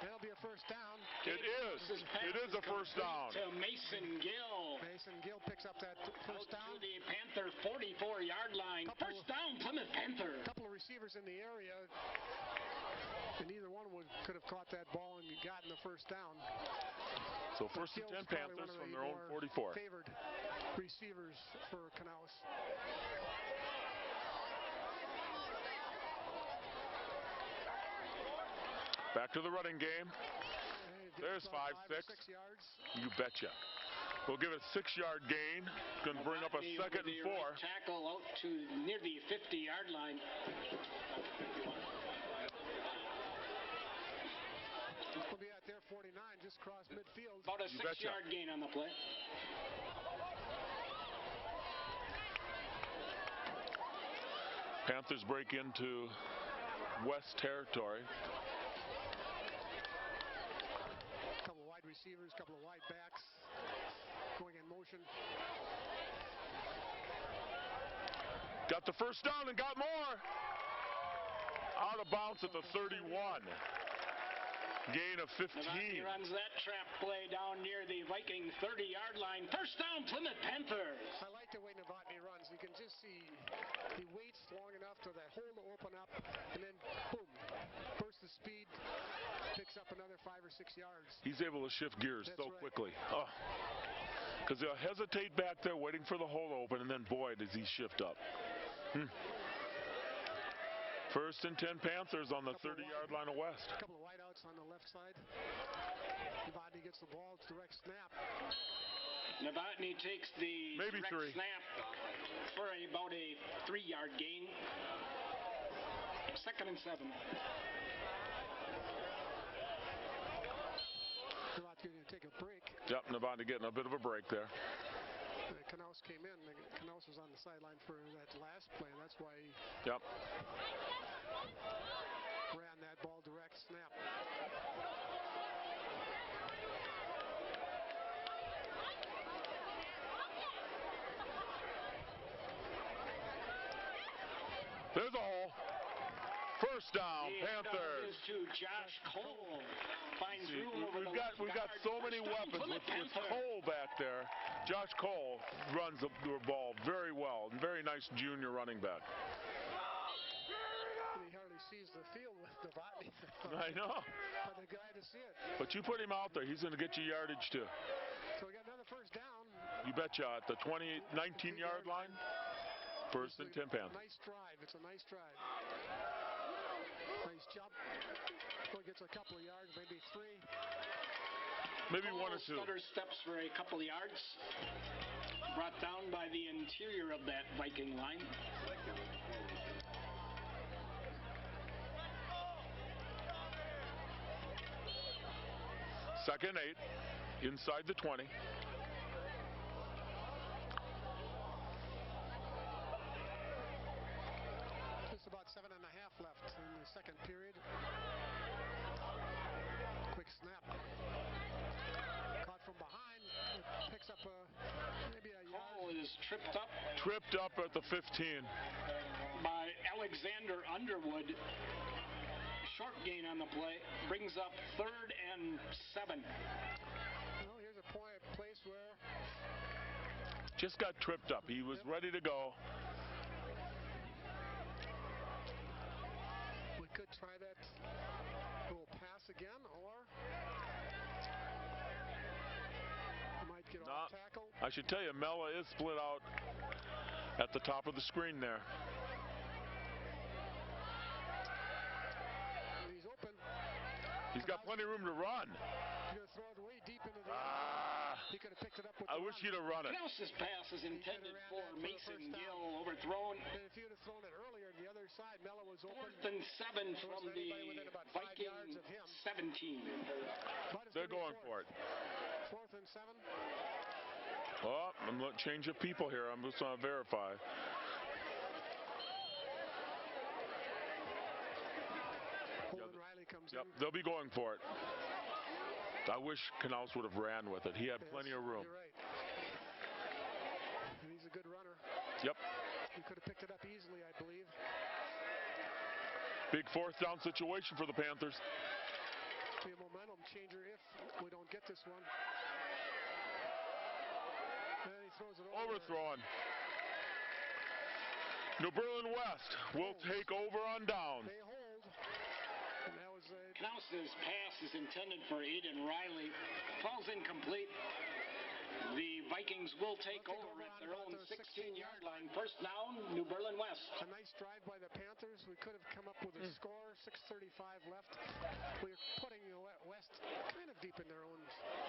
That'll be a first down. It is. It is a first down. To Mason Gill. Mason Gill picks up that first down. To the Panther 44-yard line. First down, Plymouth Panther. A couple of receivers in the area, and neither one could have caught that ball and gotten the first down. So first and 10 Panthers from their own 44. Favored receivers for Knaus. Back to the running game. There's 5, 6. 6 yards. You betcha. We'll give it a 6-yard gain. Going to bring up a 2nd and 4. Right tackle out to near the 50-yard line. We'll be at their 49, just cross midfield. About a 6-yard gain on the play. Panthers break into West territory. Couple of wide receivers, couple of wide backs going in motion. Got the first down and got more. Out of bounds at the 31. Gain of 15. Novotny runs that trap play down near the Viking 30-yard line. First down, Plymouth Panthers. I like the way Novotny runs. You can just see he waits long enough for that hole to open up, and then boom, burst of speed, picks up another 5 or 6 yards. He's able to shift gears That's so right. quickly. Because he'll hesitate back there waiting for the hole to open, and then boy, does he shift up. First and 10 Panthers on the 30-yard line of West. A couple of wideouts on the left side. Novotny gets the ball, direct snap. Novotny takes the Maybe direct 3. snap for about a 3-yard gain. 2nd and 7. Novotny going to take a break. Yep, Novotny getting a bit of a break there. Knaus came in. Knaus was on the sideline for that last play, and that's why he Yep. ran that ball direct snap. There's a hole. First down, The handoff Panthers. is to Josh Cole. Finds See, room over the we've got left so guard. many First down, weapons Plymouth with Panthers. Cole back there. Josh Cole runs the ball very well. Very nice junior running back. He hardly sees the field with Novotny. I know. For the guy to see it. But you put him out there, he's going to get you yardage too. So we got another first down. You betcha at the 19-yard line. First and 10 Panthers. Nice drive. It's a nice drive. Nice jump. So he gets a couple of yards, maybe 3. Maybe 1 or 2. Stutter steps for a couple of yards. Brought down by the interior of that Viking line. Second 8, inside the 20. Just about 7.5 left in the second period. Quick snap. Caught from behind. Picks up maybe a yard. Cole is tripped up Tripped up at the 15. by Alexander Underwood. Short gain on the play. Brings up 3rd and 7. Well, here's a place where Just got tripped up. He was ready to go. we could try that little pass again, or might get off tackle. I should tell you, Mella is split out at the top of the screen there. He's open. He's got plenty of room to run. He's going to throw it way deep into the end. He could have picked it up with I the wish run. he'd have run it. Knaus's pass is intended for ran that for the Mason first down. Gill. Overthrown. And if he would have thrown it earlier, the other side, Mella was open. 4th and 7 from the anybody within about 5 Viking yards of him. 17. But it's They're gonna going be for it. 4th and 7. Oh, I'm going to change of people here. I'm just going to verify. Holden Riley comes Yep, in. they'll be going for it. I wish Knaus would have ran with it. He had plenty of room. You're right. And he's a good runner. Yep. He could have picked it up easily, I believe. Big 4th down situation for the Panthers. Be a momentum changer if we don't get this one. And he throws it over. Overthrown. New Berlin West will take over on down. They hold. And that was a Knaus's pass is intended for Aiden Riley. Falls incomplete. The Vikings will take over at their own 16-yard line. First down, New Berlin West. a nice drive by the Panthers. We could have come up with a score. 6:35 left. We're putting the West kind of deep in their own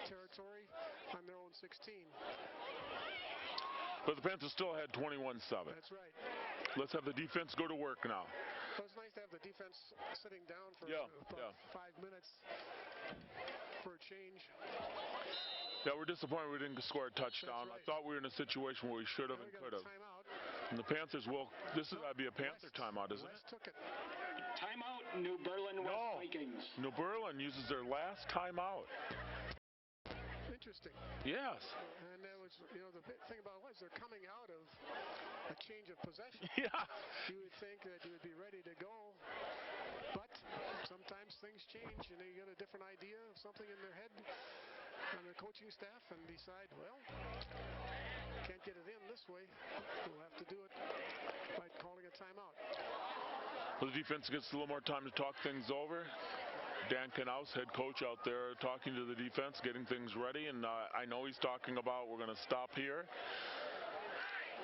territory on their own 16. But the Panthers still had 21-7. That's right. Let's have the defense go to work now. So it's nice to have the defense sitting down for Yeah, about 5 minutes for a change. Yeah, we're disappointed we didn't score a touchdown. That's right. I thought we were in a situation where we should have Now and we got could a have. timeout. And the Panthers will. This is gotta be a Panther timeout, isn't it? Took it. Timeout, New Berlin West Vikings. New Berlin uses their last timeout. Interesting. Yes. And that was, the big thing about it was they're coming out of a change of possession. Yeah. You would think that you would be ready to go, but sometimes things change and they get a different idea of something in their head on the coaching staff and decide, well, can't get it in this way. We'll have to do it by calling a timeout. Well, the defense gets a little more time to talk things over. Dan Knaus, head coach out there, talking to the defense, getting things ready, and I know he's talking about we're going to stop here,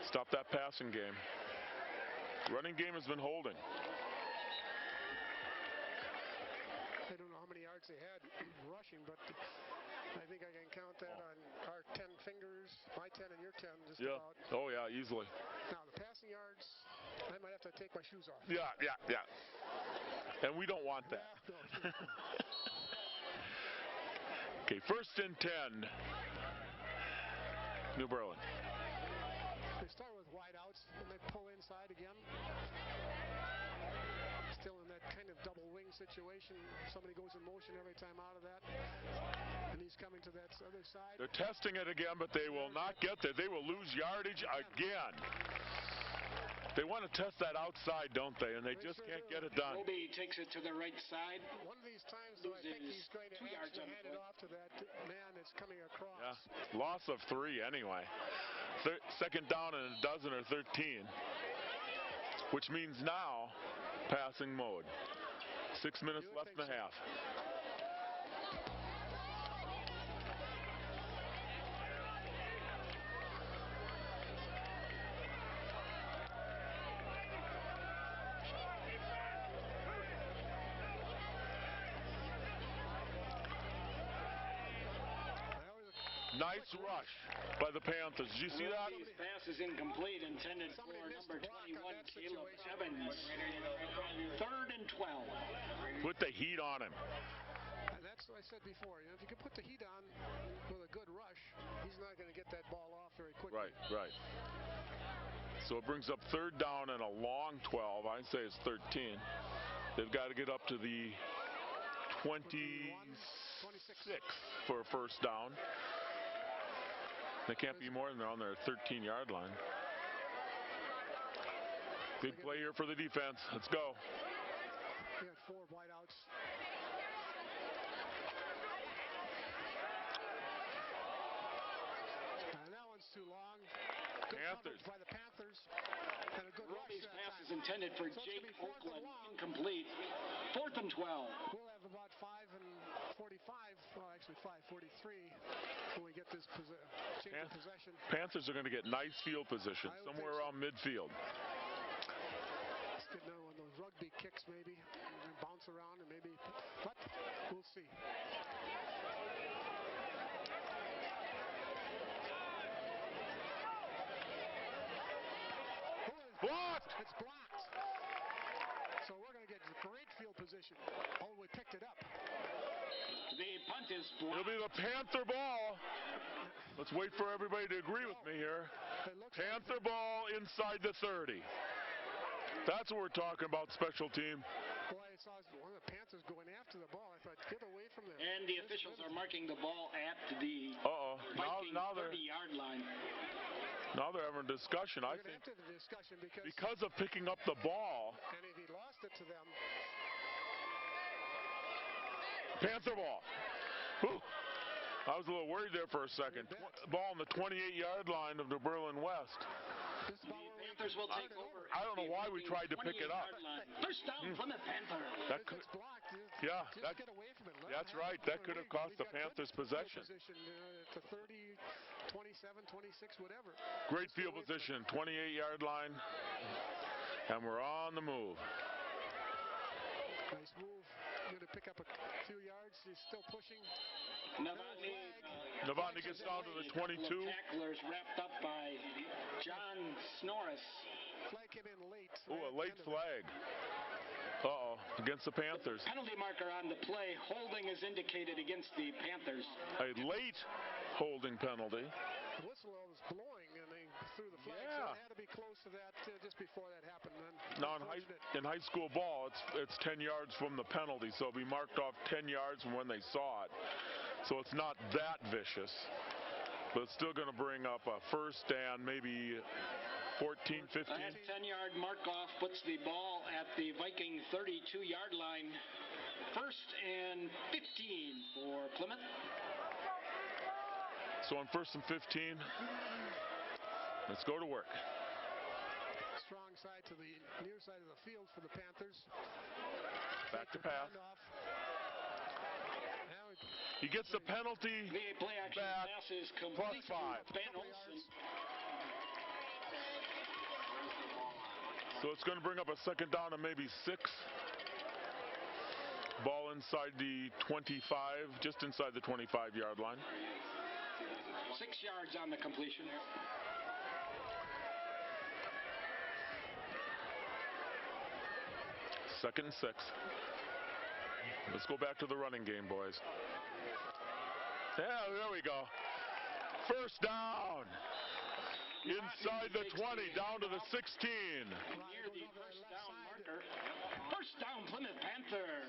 stop that passing game. Running game has been holding. I don't know how many yards they had rushing, but I think I can count that on our 10 fingers, my 10 and your 10, just about. Oh, yeah, easily. Now, the passing yards, I might have to take my shoes off. Yeah. And we don't want that. Yeah, no. Okay, 1st and 10. New Berlin. They start with wide outs, and they pull inside again. Still in that kind of double wing situation. Somebody goes in motion every time out of that. And he's coming to that other side. They're testing it again, but they will not get there. They will lose yardage again. They want to test that outside, don't they? And they just can't get it done. Roby takes it to the right side. One of these times, though, I think he's going to actually hand it off to that man that's coming across. Yeah, loss of 3 anyway. 2nd down and a dozen or 13. Which means now, passing mode. 6 minutes left in the half. Nice rush by the Panthers. Did you see that? His pass is incomplete, intended for number 21, Caleb Evans. 3rd and 12. Put the heat on him. And that's what I said before. If you can put the heat on with a good rush, he's not going to get that ball off very quickly. Right. So it brings up 3rd down and a long 12. I'd say it's 13. They've got to get up to the 26 for a 1st down. They can't be more than they're on their 13-yard line. Big play here for the defense. Let's go. We got 4 wideouts. And that one's too long. Good coverage by the Panthers. And a good Roby's rush pass is intended for Jake Oakland. Incomplete. 4th and 12. We'll have about 5 and 45. Well, actually 5:43 when we get this change of possession. Panthers are going to get nice field position, somewhere around midfield. Let's get another one of those rugby kicks maybe, and bounce around and maybe, but we'll see. Blocked! It's blocked. So we're going to get great field position. Oh, we picked it up. The punt is blocked. It'll be the Panther ball. Let's wait for everybody to agree with me here. Panther ball inside the 30. That's what we're talking about, special team. Boy, I saw one of the Panthers going after the ball. I thought, get away from there. And the officials are marking the ball at the Viking 30-yard line. Now they're having a discussion, I think. After the discussion because of picking up the ball. And if he lost it to them. Panther ball. Whew. I was a little worried there for a second. Ball on the 28-yard line of New Berlin West. The Panthers will take over. I don't know why we tried to pick it up. First down, Plymouth Panther. That could, yeah, get away from it. That's right. That could have cost the Panthers possession. To 30, 27, 26, whatever. Great field position, 28-yard line, and we're on the move. Nice move. Going to pick up a few yards. He's still pushing. Novotny gets down to the 22. Tacklers wrapped up by John Snorris. Flag came in late. Oh, a late flag. Uh-oh, against the Panthers. Penalty marker on the play. Holding is indicated against the Panthers. A late holding penalty. The whistle was blowing, and they threw the flag, so Yeah. it had to be close to that just before that happened. Then Now in high school ball, it's 10 yards from the penalty, so it'll be marked off 10 yards from when they saw it. So it's not that vicious, but it's still going to bring up a first and maybe 14, 15. That 10-yard mark-off puts the ball at the Viking 32-yard line. First and 15 for Plymouth. So on first and 15, let's go to work. Strong side to the near side of the field for the Panthers. Back to pass. Now He gets the penalty. The play action back, pass is complete. +5. Ben Olsen. So it's going to bring up a second down and maybe 6. Ball inside the 25, just inside the 25-yard line. 6 yards on the completion. Second and 6. Let's go back to the running game, boys. Yeah, there we go. First down. Inside the 20, down to the 16. Near the first down marker. First down, Plymouth Panther.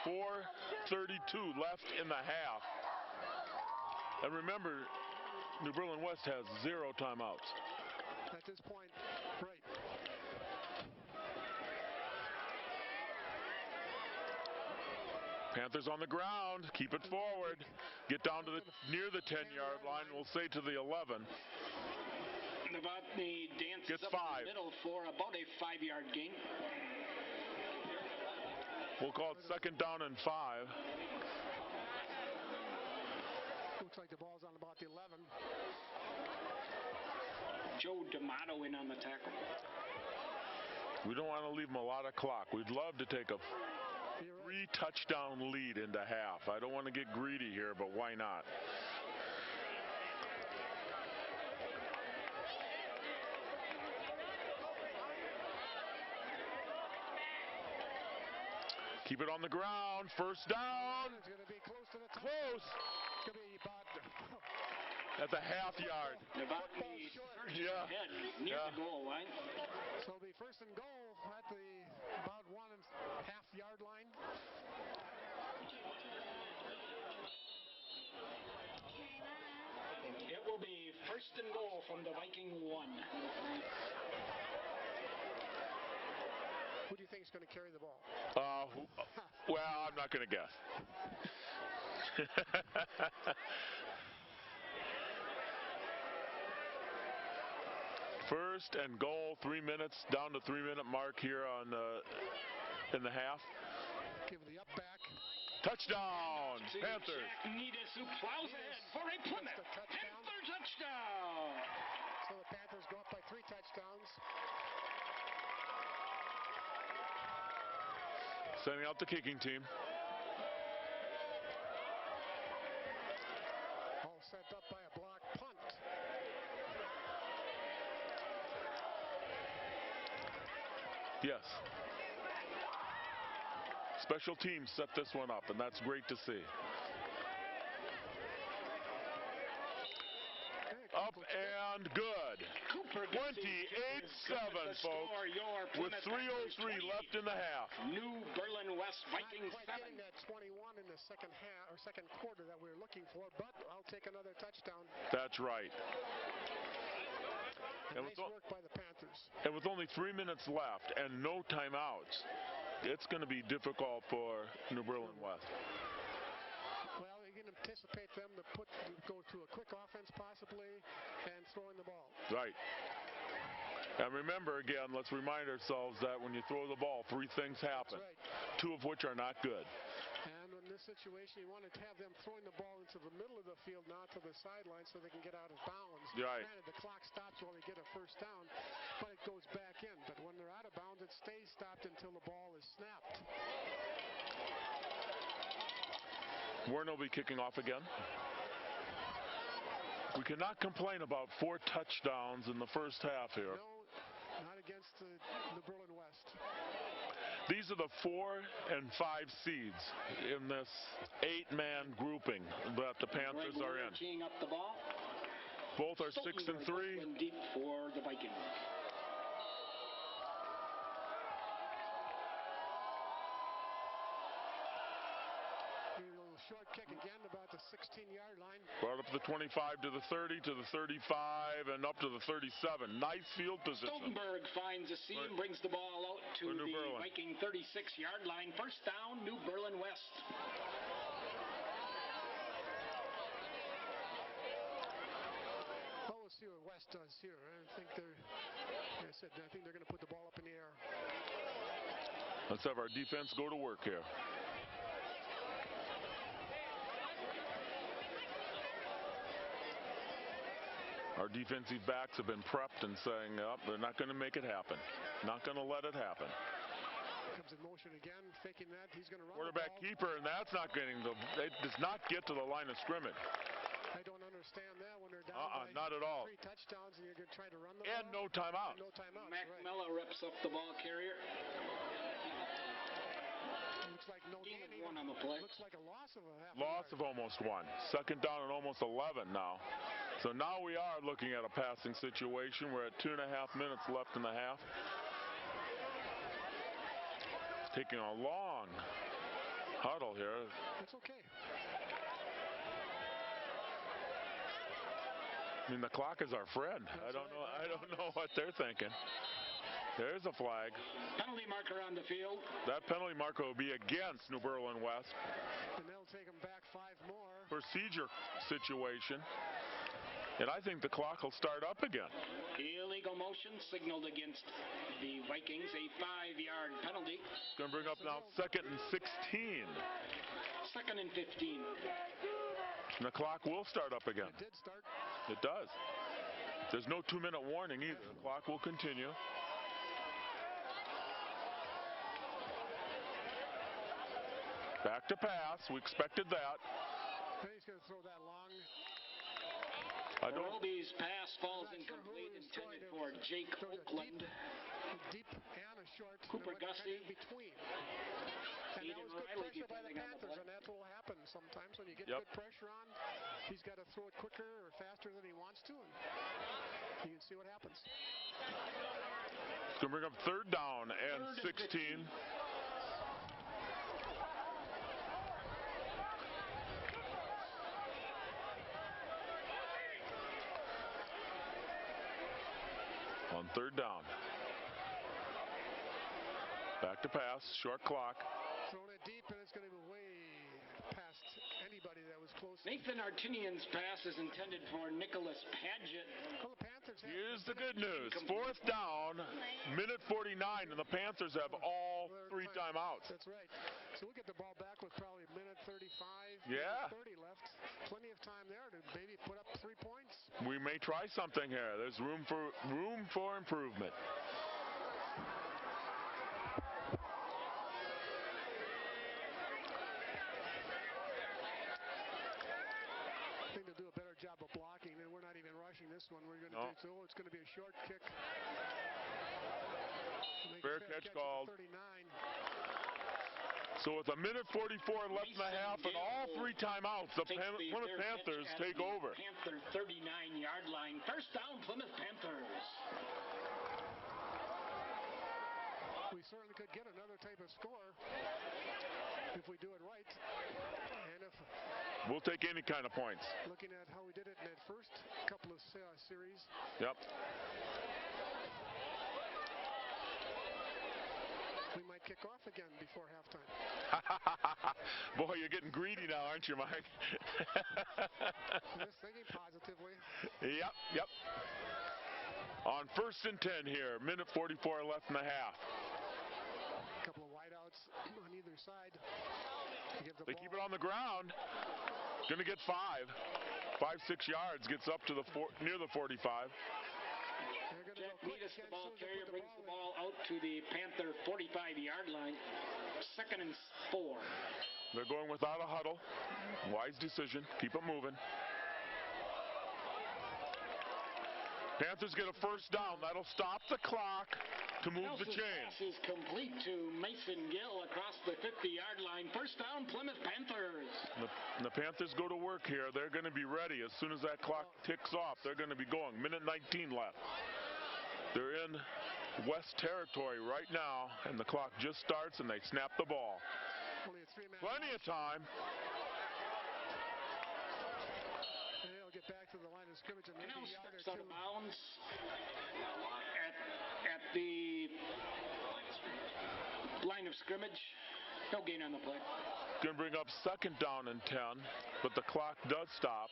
.432 left in the half. And remember, New Berlin West has 0 timeouts. at this point, right. Panthers on the ground. Keep it forward. Get down to the near the 10-yard line. We'll say to the 11. Novotny dances Gets up 5. in the middle for about a 5-yard gain. We'll call it second down and 5. Looks like the ball's on about the 11. Joe D'Amato in on the tackle. We don't want to leave them a lot of clock. We'd love to take a 3-touchdown lead into half. I don't want to get greedy here, but why not? Keep it on the ground. First down. It's going to be close to the top. Close. It's going to be about At the half yard. Novotny Yeah. ahead near the goal line. So it'll be first and goal at the about 1.5 yard line. It will be first and goal from the Viking 1. Who do you think is going to carry the ball? Well, I'm not going to guess. First and goal, 3 minutes, down to 3-minute mark here on in the half. Give the up back. Touchdown, Panthers. Jack Needis, who plows ahead for a Plymouth Panther touchdown. So the Panthers go up by 3 touchdowns. Sending out the kicking team. All set up by a block punt. Yes. Special teams set this one up, and that's great to see. Up and good. 28-7, folks. With 3:03 left in the half. New Berlin West Vikings Not quite 7. getting that 21 in the second half or second quarter that we were looking for, but I'll take another touchdown. That's right. Nice work by the Panthers. And with only 3 minutes left and no timeouts, it's going to be difficult for New Berlin West. Well, you can anticipate them to go to a quick offense possibly and throwing the ball. Right. And remember, again, let's remind ourselves that when you throw the ball, 3 things happen, That's right. 2 of which are not good. And in this situation, you want to have them throwing the ball into the middle of the field, not to the sideline, so they can get out of bounds. Right. Granted, the clock stops while they get a first down, but it goes back in. But when they're out of bounds, it stays stopped until the ball is snapped. Warren will be kicking off again. We cannot complain about 4 touchdowns in the first half here. No, not against the Berlin West. These are the 4 and 5 seeds in this 8-man grouping that the Panthers are in. Teeing up the ball. Both are 6 and 3. Deep for the Vikings. Short kick again, about the 16-yard line. Brought up the 25 to the 30 to the 35 and up to the 37. Nice field position. Stoltenberg finds a seam, brings the ball out to the Viking 36-yard line. First down, New Berlin West. Well, we'll see what West does here. I think they're going to put the ball up in the air. Let's have our defense go to work here. Our defensive backs have been prepped and saying, oh, they're not going to make it happen. Not going to let it happen. Comes in motion again, faking that. He's going to run. Quarterback keeper, and that's not getting the. It does not get to the line of scrimmage. I don't understand that when they're down by not at all. 3 touchdowns and you're going to try to run the and ball. No timeout. No timeout. Macmillan rips up the ball carrier. Looks like no gain. One on the play. Looks like a loss of a half. Loss of almost 1. Second down and almost 11 now. So now we are looking at a passing situation. We're at 2.5 minutes left in the half. Taking a long huddle here. It's okay. I mean, the clock is our friend. I don't know what they're thinking. There's a flag. Penalty marker on the field. That penalty marker will be against New Berlin West. And they'll take them back 5 more. Procedure situation. And I think the clock will start up again. Illegal motion signaled against the Vikings. A 5-yard penalty. It's going to bring up now 2nd and 16. 2nd and 15. And the clock will start up again. It did start. It does. There's no 2-minute warning either. The clock will continue. Back to pass. We expected that. He's going to throw that long. Roby's pass falls incomplete, intended for Jake Oakland. Deep and a short. Cooper Gussie. In between. And that was good pressure by the Panthers, and that's what will happen sometimes when you get good pressure on. He's got to throw it quicker or faster than he wants to, and you can see what happens. It's going to bring up 3rd down and 16. On 3rd down. Back to pass, short clock. Throwing it deep, and it's going to be way past anybody that was close. Nathan Artinian's pass is intended for Nicholas Padgett. Well, the Panthers Here's the good news. 4th down, minute 49, and the Panthers have all 3 timeouts. That's right. So we'll get the ball back with probably a minute 35, 30 left. Plenty of time there to maybe put up 3 points. We may try something here. There's room for improvement. I think they'll do a better job of blocking, and we're not even rushing this one. We're going to do it's going to be a short kick. Fair catch called. 39. So with a minute 44 left in the half and all 3 timeouts, the Plymouth Panthers take over. Panther 39-yard line. First down, Plymouth Panthers. We certainly could get another type of score if we do it right. And if we'll take any kind of points. Looking at how we did it in that first couple of series. Yep. We might kick off again before halftime. Boy, you're getting greedy now, aren't you, Mike? Just thinking positively. Yep. On 1st and 10 here, minute 44 left in the half. A couple of wideouts on either side. They keep it on the ground. Going to get 5, 6 yards. Gets up to the near the 45. Jack Metis, the ball carrier, brings the ball out to the Panther 45-yard line. 2nd and 4. They're going without a huddle. Wise decision. Keep it moving. Panthers get a first down. That'll stop the clock. to move the Nelson's chain. pass is complete to Mason Gill across the 50-yard line. First down, Plymouth Panthers. The Panthers go to work here. They're going to be ready as soon as that clock ticks off. They're going to be going. Minute 19 left. They're in West territory right now, and the clock just starts, and they snap the ball. Only a three-man Plenty of time. And they'll get back to the line of scrimmage and maybe Canal a yard or steps out two. of bounds at the line of scrimmage. No gain on the play. Going to bring up second down and 10, but the clock does stop.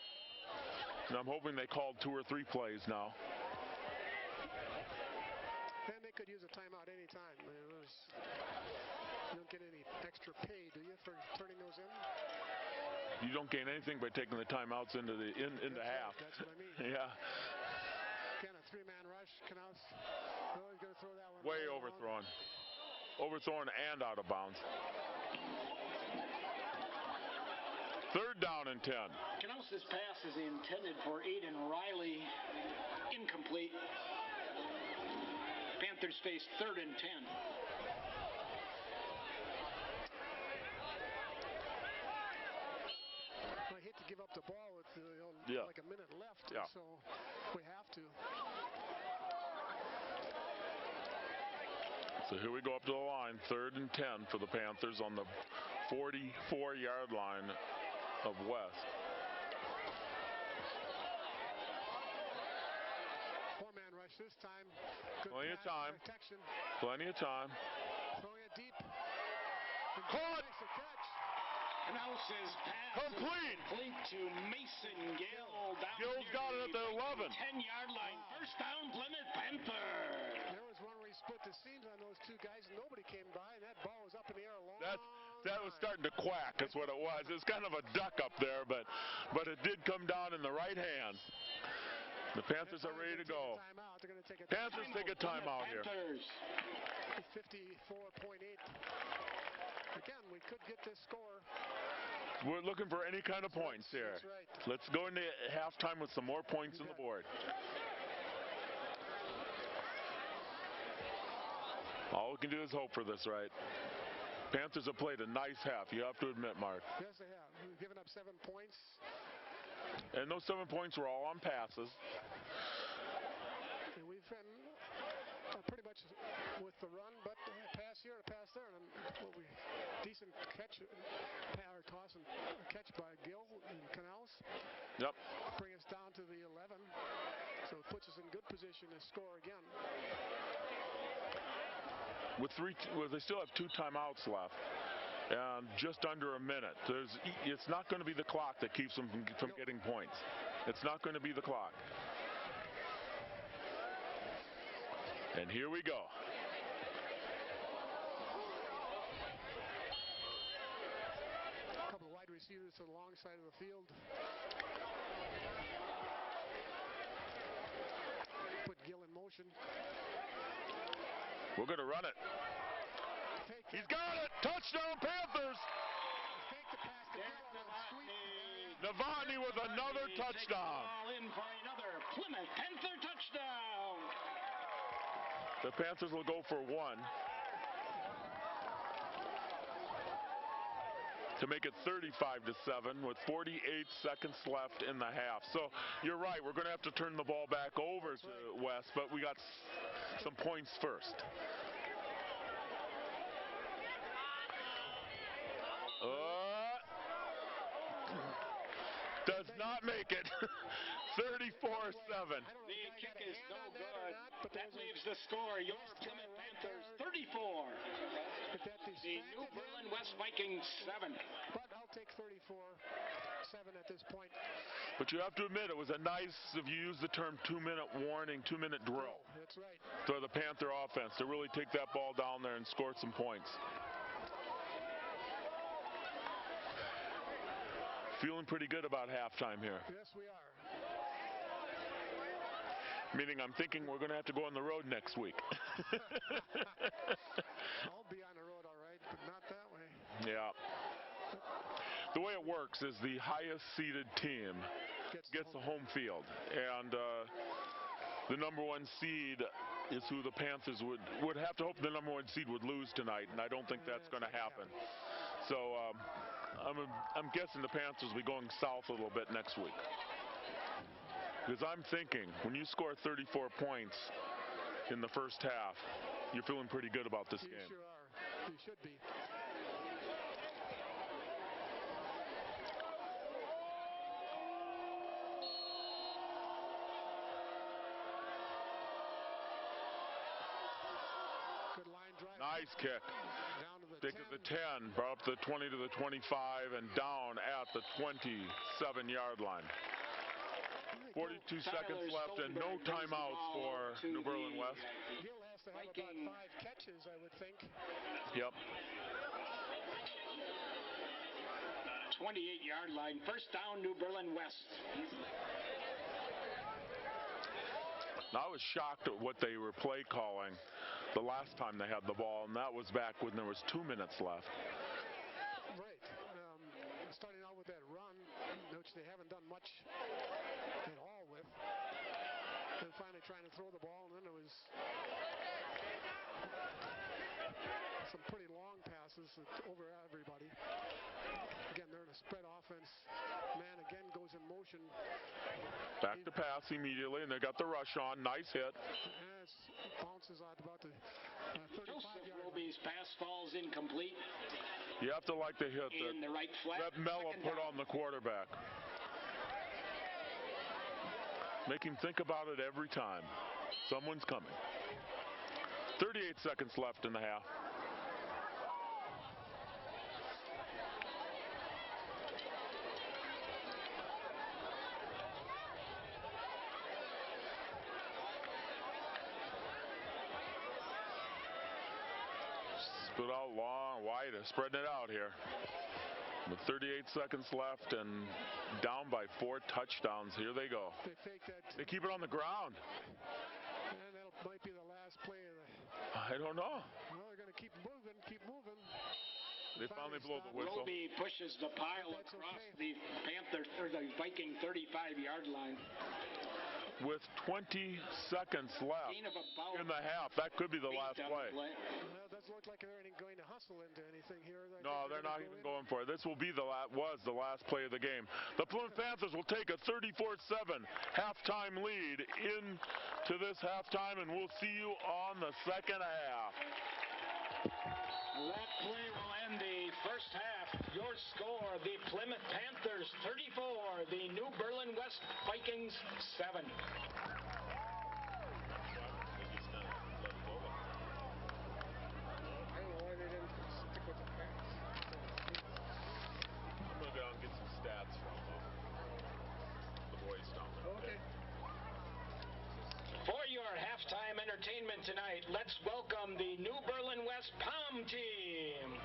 And I'm hoping they called 2 or 3 plays now. And they could use a timeout anytime. You don't get any extra pay, do you, for turning those in? You don't gain anything by taking the timeouts into the half. Right, that's what I mean. Yeah. Again, a three-man rush. Canals, oh, he's going to throw that one. Way right overthrown. Overthrown and out of bounds. Third down and 10. Canals' pass is intended for Aiden Riley. Incomplete. Panthers face third and 10. I hate to give up the ball with like a minute left, Yeah. so we have to. So here we go up to the line. Third and 10 for the Panthers on the 44-yard line of West. Four-man rush this time. Good Plenty of pass time. protection. Plenty of time. Throwing it deep. Caught! Makes the catch. Canals' pass Complete. is complete to Mason Gill. Down Gill's near got it at the 11. 10-yard line. First down, Plymouth Panthers. There was one where he split the seams on those two guys, and nobody came by, and that ball was up in the air a long That was time. starting to quack. That's what it was. It was kind of a duck up there, but it did come down in the right hands. The Panthers are ready to go. They're going to take a Panthers take a timeout here. Panthers. 54.8. Again, we could get this score. We're looking for any kind of points here. That's right. Let's go into halftime with some more points on the board. All we can do is hope for this, right? Panthers have played a nice half, you have to admit, Mark. Yes, they have. We've given up 7 points. And those 7 points were all on passes. And we've been pretty much with the run, but a pass here, a pass there, and decent catch, or toss and catch by Gill and Canals. Yep. Bring us down to the 11, so it puts us in good position to score again. They still have 2 timeouts left, and just under a minute. It's not going to be the clock that keeps them from getting points. It's not going to be the clock. And here we go. A couple of wide receivers to the long side of the field. Put Gill in motion. We're going to run it. He's got it! Touchdown, Panthers! Fake the pass to Gill and sweep. Novotny with another touchdown. Ball in for another Plymouth Panther touchdown. The Panthers will go for 1 to make it 35-7 with 48 seconds left in the half. So you're right, we're going to have to turn the ball back over to West, but we got some points first. Does not make it. 34-7. The kick is no good. That leaves the score. Your Plymouth Panthers 34. The New Berlin West Vikings 7. But I'll take 34-7 at this point. But you have to admit, it was a nice, if you use the term 2-minute warning, 2-minute drill That's right. for the Panther offense to really take that ball down there and score some points. Feeling pretty good about halftime here. Yes, we are. Meaning I'm thinking we're going to have to go on the road next week. I'll be on the road all right, but not that way. Yeah. The way it works is the highest seeded team gets the home field. And the number 1 seed is who the Panthers would have to hope the number 1 seed would lose tonight, and I don't think that's going to happen. So I'm guessing the Panthers will be going south a little bit next week. Because I'm thinking, when you score 34 points in the first half, you're feeling pretty good about this game. You sure are. You should be. Good line drive. Nice kick. Down to the Kick at the 10, brought up the 20 to the 25, and down at the 27-yard line. 42 seconds left and no timeouts for New Berlin West. Gill has to have about 5 catches, I would think. Yep. 28-yard line. First down, New Berlin West. Now, I was shocked at what they were play calling the last time they had the ball, and that was back when there was 2 minutes left. Right. Starting out with that run, which they haven't done much at all with. And finally trying to throw the ball, and then it was some pretty long passes over everybody. Again, they're in a spread offense. Man again goes in motion. Back to pass immediately, and they got the rush on. Nice hit. Yes, bounces out about the 35-yard Roby's pass falls incomplete. You have to like the hit In the right flat. that Mello put on the quarterback. Make him think about it every time. Someone's coming. 38 seconds left in the half. Split out long, wide, spreading it out here. With 38 seconds left and down by 4 touchdowns. Here they go. They fake that. They keep it on the ground. And that might be the last play of the. I don't know. Well, they're going to keep moving, They finally blow the whistle. Roby pushes the pile That's across okay. the Panther or the Viking 35-yard line. With 20 seconds left Gain of about in the half, that could be the 8 last on play. Well, it doesn't look like they're going to hustle into anything here. No, they're not even going for it. This will be the last play of the game. The Plymouth Panthers will take a 34-7 halftime lead into this halftime, and we'll see you on the second half. That play will end the first half. Your score, the Plymouth Panthers 34, the New Berlin West Vikings 7. I don't know why they didn't stick with the pass. I'm going to go and get some stats from the boys down there. Okay. For your halftime entertainment tonight, let's welcome the New Berlin West Palm team.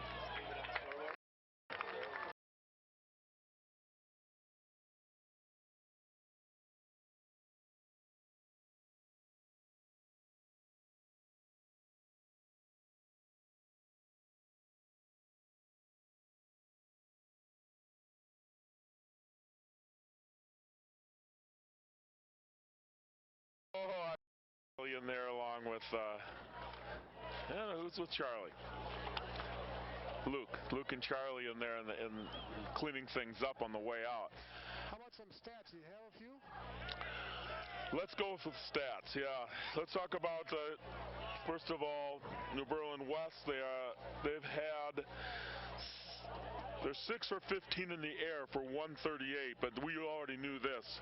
Oh, Charlie in there along with, I don't know who's with Charlie. Luke and Charlie in there and cleaning things up on the way out. How about some stats? Do you have a few? Let's go with the stats. Yeah, let's talk about first of all, New Berlin West. They're 6 for 15 in the air for 138, but we already knew this.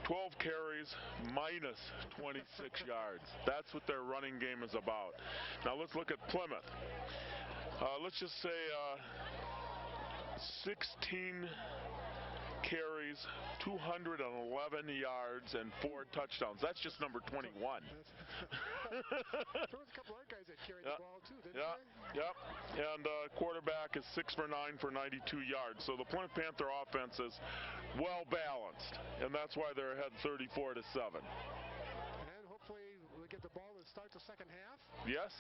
12 carries, minus 26 yards. That's what their running game is about. Now let's look at Plymouth. Let's just say 16 carries, 211 yards, and 4 touchdowns. That's just number 21. There was a couple other guys that carried the ball too, didn't they? Yep. And quarterback is 6 for 9 for 92 yards. So the Plymouth Panther offense is well balanced, and that's why they're ahead 34-7. And hopefully we'll get the ball to start the second half. Yes.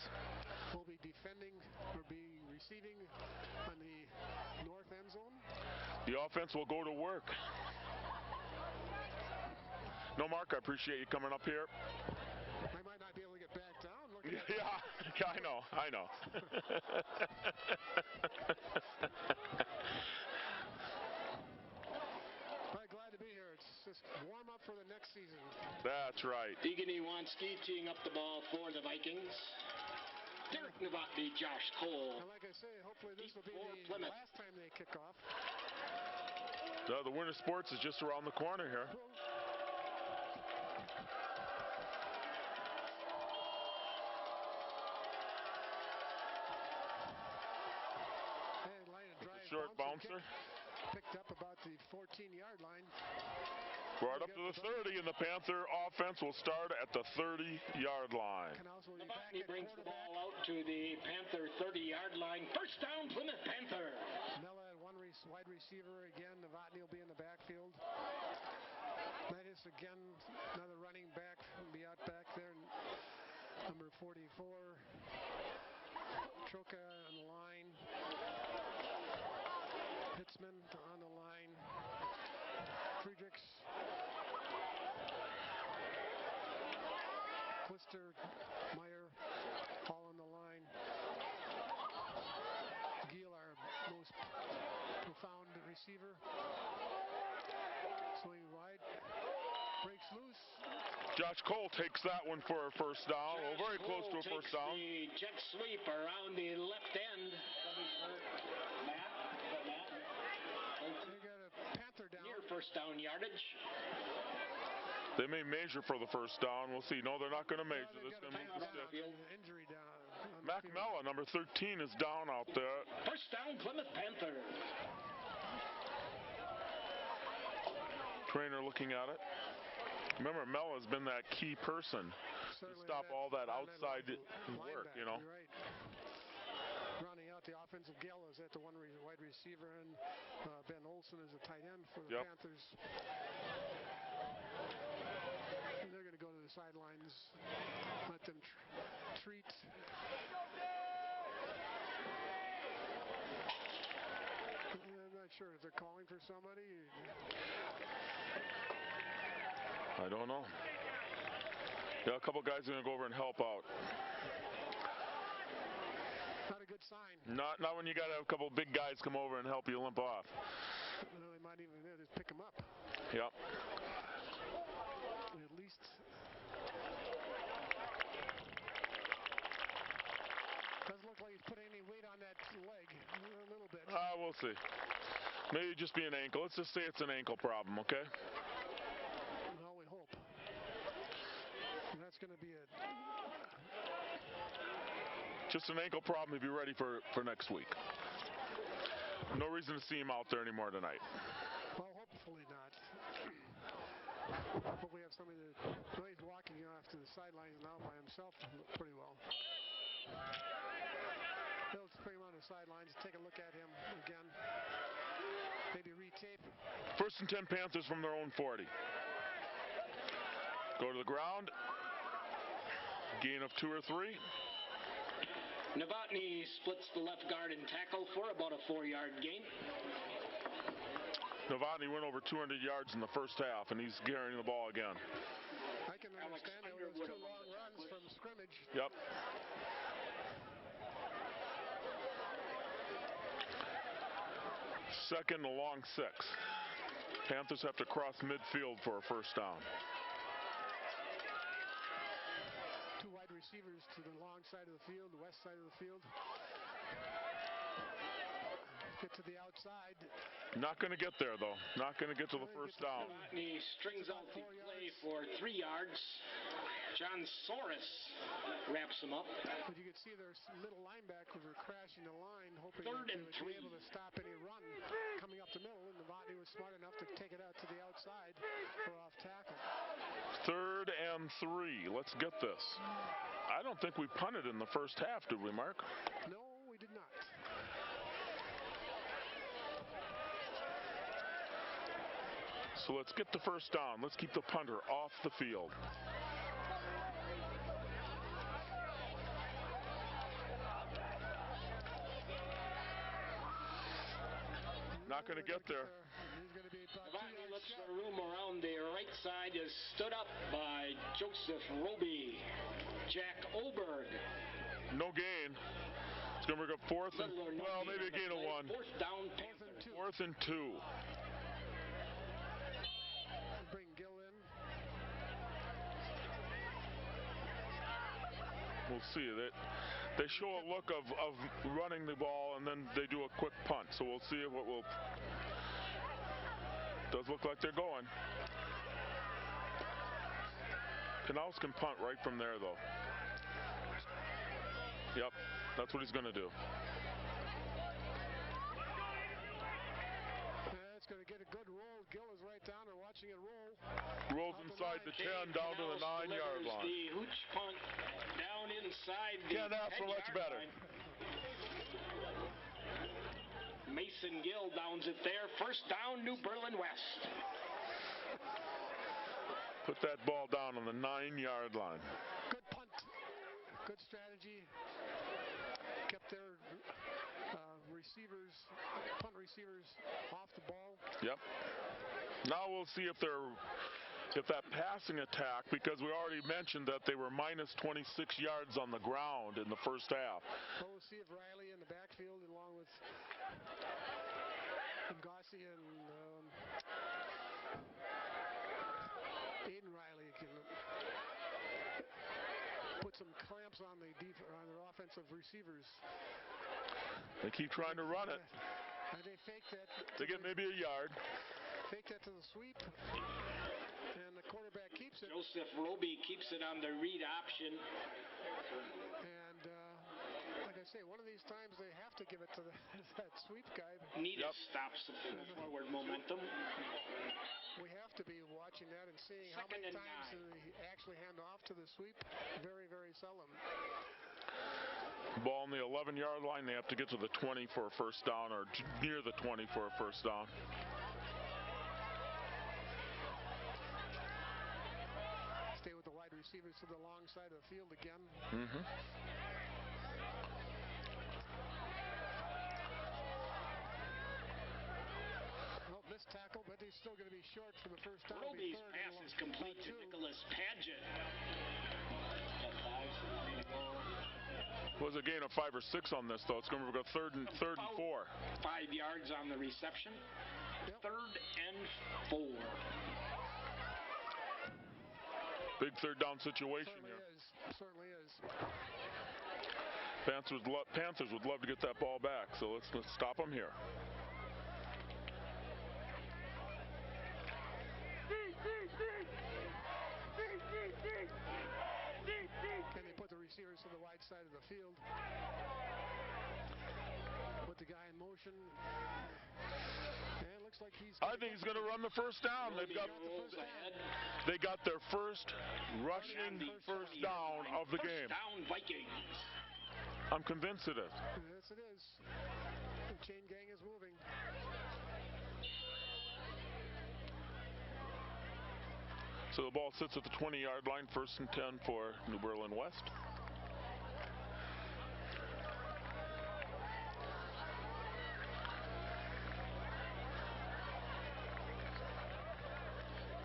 We'll be defending or be receiving on the north end zone. The offense will go to work. No, Mark, I appreciate you coming up here. I might not be able to get back down. Look at that. Yeah, I know. I'm glad to be here. It's just warm up for the next season. That's right. Egan Iwanski teeing up the ball for the Vikings. Derek Novotny, Josh Cole. And like I say, hopefully this will be For the Plymouth. last time they kick off. The Winter Sports is just around the corner here. And line and drive Short bouncer. Picked up about the 14-yard line. Brought up to the 30, and the Panther offense will start at the 30-yard line. Novotny brings the ball out to the Panther 30-yard line. First down, Plymouth Panther. Mella at one wide receiver again. Novotny will be in the backfield. That is again another running back will be out back there. Number 44. Troca on the line. Hitzman on the line. Friedrichs. Klister, Meyer, all on the line. Giel, our most profound receiver. Swing wide. Breaks loose. Josh Cole takes that one for a first down. Very close to a first down. The jet sweep around the left end. They got a Panther down. Near first down yardage. They may measure for the first down. We'll see. No, they're not going to measure. They're going to move the stick. Injury down. Mac Mella, number 13, is down out there. First down, Plymouth Panther. Trainer looking at it. Remember, Mella has been that key person to stop all that outside work, you know. Right. Rounding out the offensive, Gill is at the one wide receiver, and Ben Olsen is a tight end for the Panthers. And they're going to go to the sidelines, let them treat. I'm not sure if they're calling for somebody. I don't know. Yeah, a couple guys are going to go over and help out. Not a good sign. Not when you got a couple big guys come over and help you limp off. Well, they might even just pick them up. Yep. At least. Doesn't look like he's putting any weight on that leg. A little bit. We'll see. Maybe just be an ankle. Let's just say it's an ankle problem, okay? Well, we hope. And that's going to be it. Just an ankle problem. He'll be ready for next week. No reason to see him out there anymore tonight. Well, hopefully not. Hopefully we have somebody that he's walking off to the sidelines now by himself pretty well. They'll bring him on the sidelines, take a look at him again. Maybe retape. First and 10 Panthers from their own 40. Go to the ground. Gain of 2 or 3. Novotny splits the left guard and tackle for about a 4-yard gain. Novotny went over 200 yards in the first half, and he's carrying the ball again. I can understand it was 2 long runs from scrimmage. Yep. Second and a long 6. Panthers have to cross midfield for a first down. 2 wide receivers to the long side of the field, the west side of the field. Get to the outside. Not going to get there, though. Not going to get to the first down. He strings out the play for 3 yards. John Soros wraps him up. But you can see their middle linebackers were crashing the line, hoping Third they and would 3. be able to stop any run coming up the middle. And Novotny was smart enough to take it out to the outside for off tackle. 3rd and 3. Let's get this. I don't think we punted in the first half, did we, Mark? No, we did not. So let's get the first down. Let's keep the punter off the field. Not going to get there. He's going to be about 2 yards Looks for room around the right side is stood up by Joseph Roby. Jack Oberg. No gain. It's going to bring up fourth and, well, maybe a gain of one. Fourth down, Panther. Fourth and two. Bring Gill in. We'll see. They show a look of running the ball, and then they do a quick punt. So we'll see what will. Does look like they're going. Knaus can punt right from there, though. Yep, that's what he's going to do. It's going to get a good roll. Gill is right down and watching it roll. Rolls inside the 10 down to the 9-yard line. The hooch punt down inside the Can't ask for much better. line. Mason Gill downs it there. First down, New Berlin West. Put that ball down on the 9-yard line. Good punt. Good strategy. Kept their punt receivers off the ball. Yep. Now we'll see if that passing attack, because we already mentioned that they were minus 26 yards on the ground in the first half. Well, we'll see if Riley in the backfield, along with Gossi and Aiden Riley, can put some clamps on their offensive receivers. They keep trying to run it. And they fake that. They get maybe a yard. Fake that to the sweep. And the quarterback keeps it. Joseph Roby keeps it on the read option. And like I say, one of these times they have to give it to that sweep guy. Nita stops the forward momentum. We have to be watching that and seeing how many times do they actually hand off to the sweep. Very, very seldom. Ball on the 11-yard line. They have to get to the 20 for a first down, or near the 20 for a first down. Stay with the wide receivers to the long side of the field again. Well, missed tackle, but he's still going to be short for the first down. Roby's pass is complete to Nicholas Paget. Was a gain of 5 or 6 on this, though. It's going to go third and 4. 5 yards on the reception. Yep. 3rd and 4. Big third down situation here. Certainly is. Panthers would love to get that ball back, so let's stop them here. Can they put the receivers to the wide side of the field? Put the guy in motion. And it looks like I think he's going to run the first down. They got their first rushing first down of the game. First down, Vikings. I'm convinced it is. Yes, it is. The chain gang is moving. So the ball sits at the 20-yard line, 1st and 10 for New Berlin West.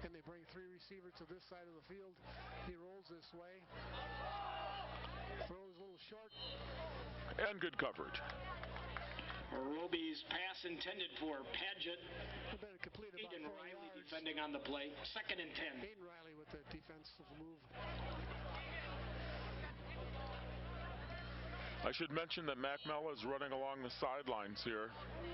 Can they bring 3 receivers to this side of the field? He rolls this way. Throws a little short. And good coverage. Roby's pass intended for Paget. Aiden Riley defending on the play. 2nd and 10. Aiden Riley with the defensive move. I should mention that Mac Mella is running along the sidelines here,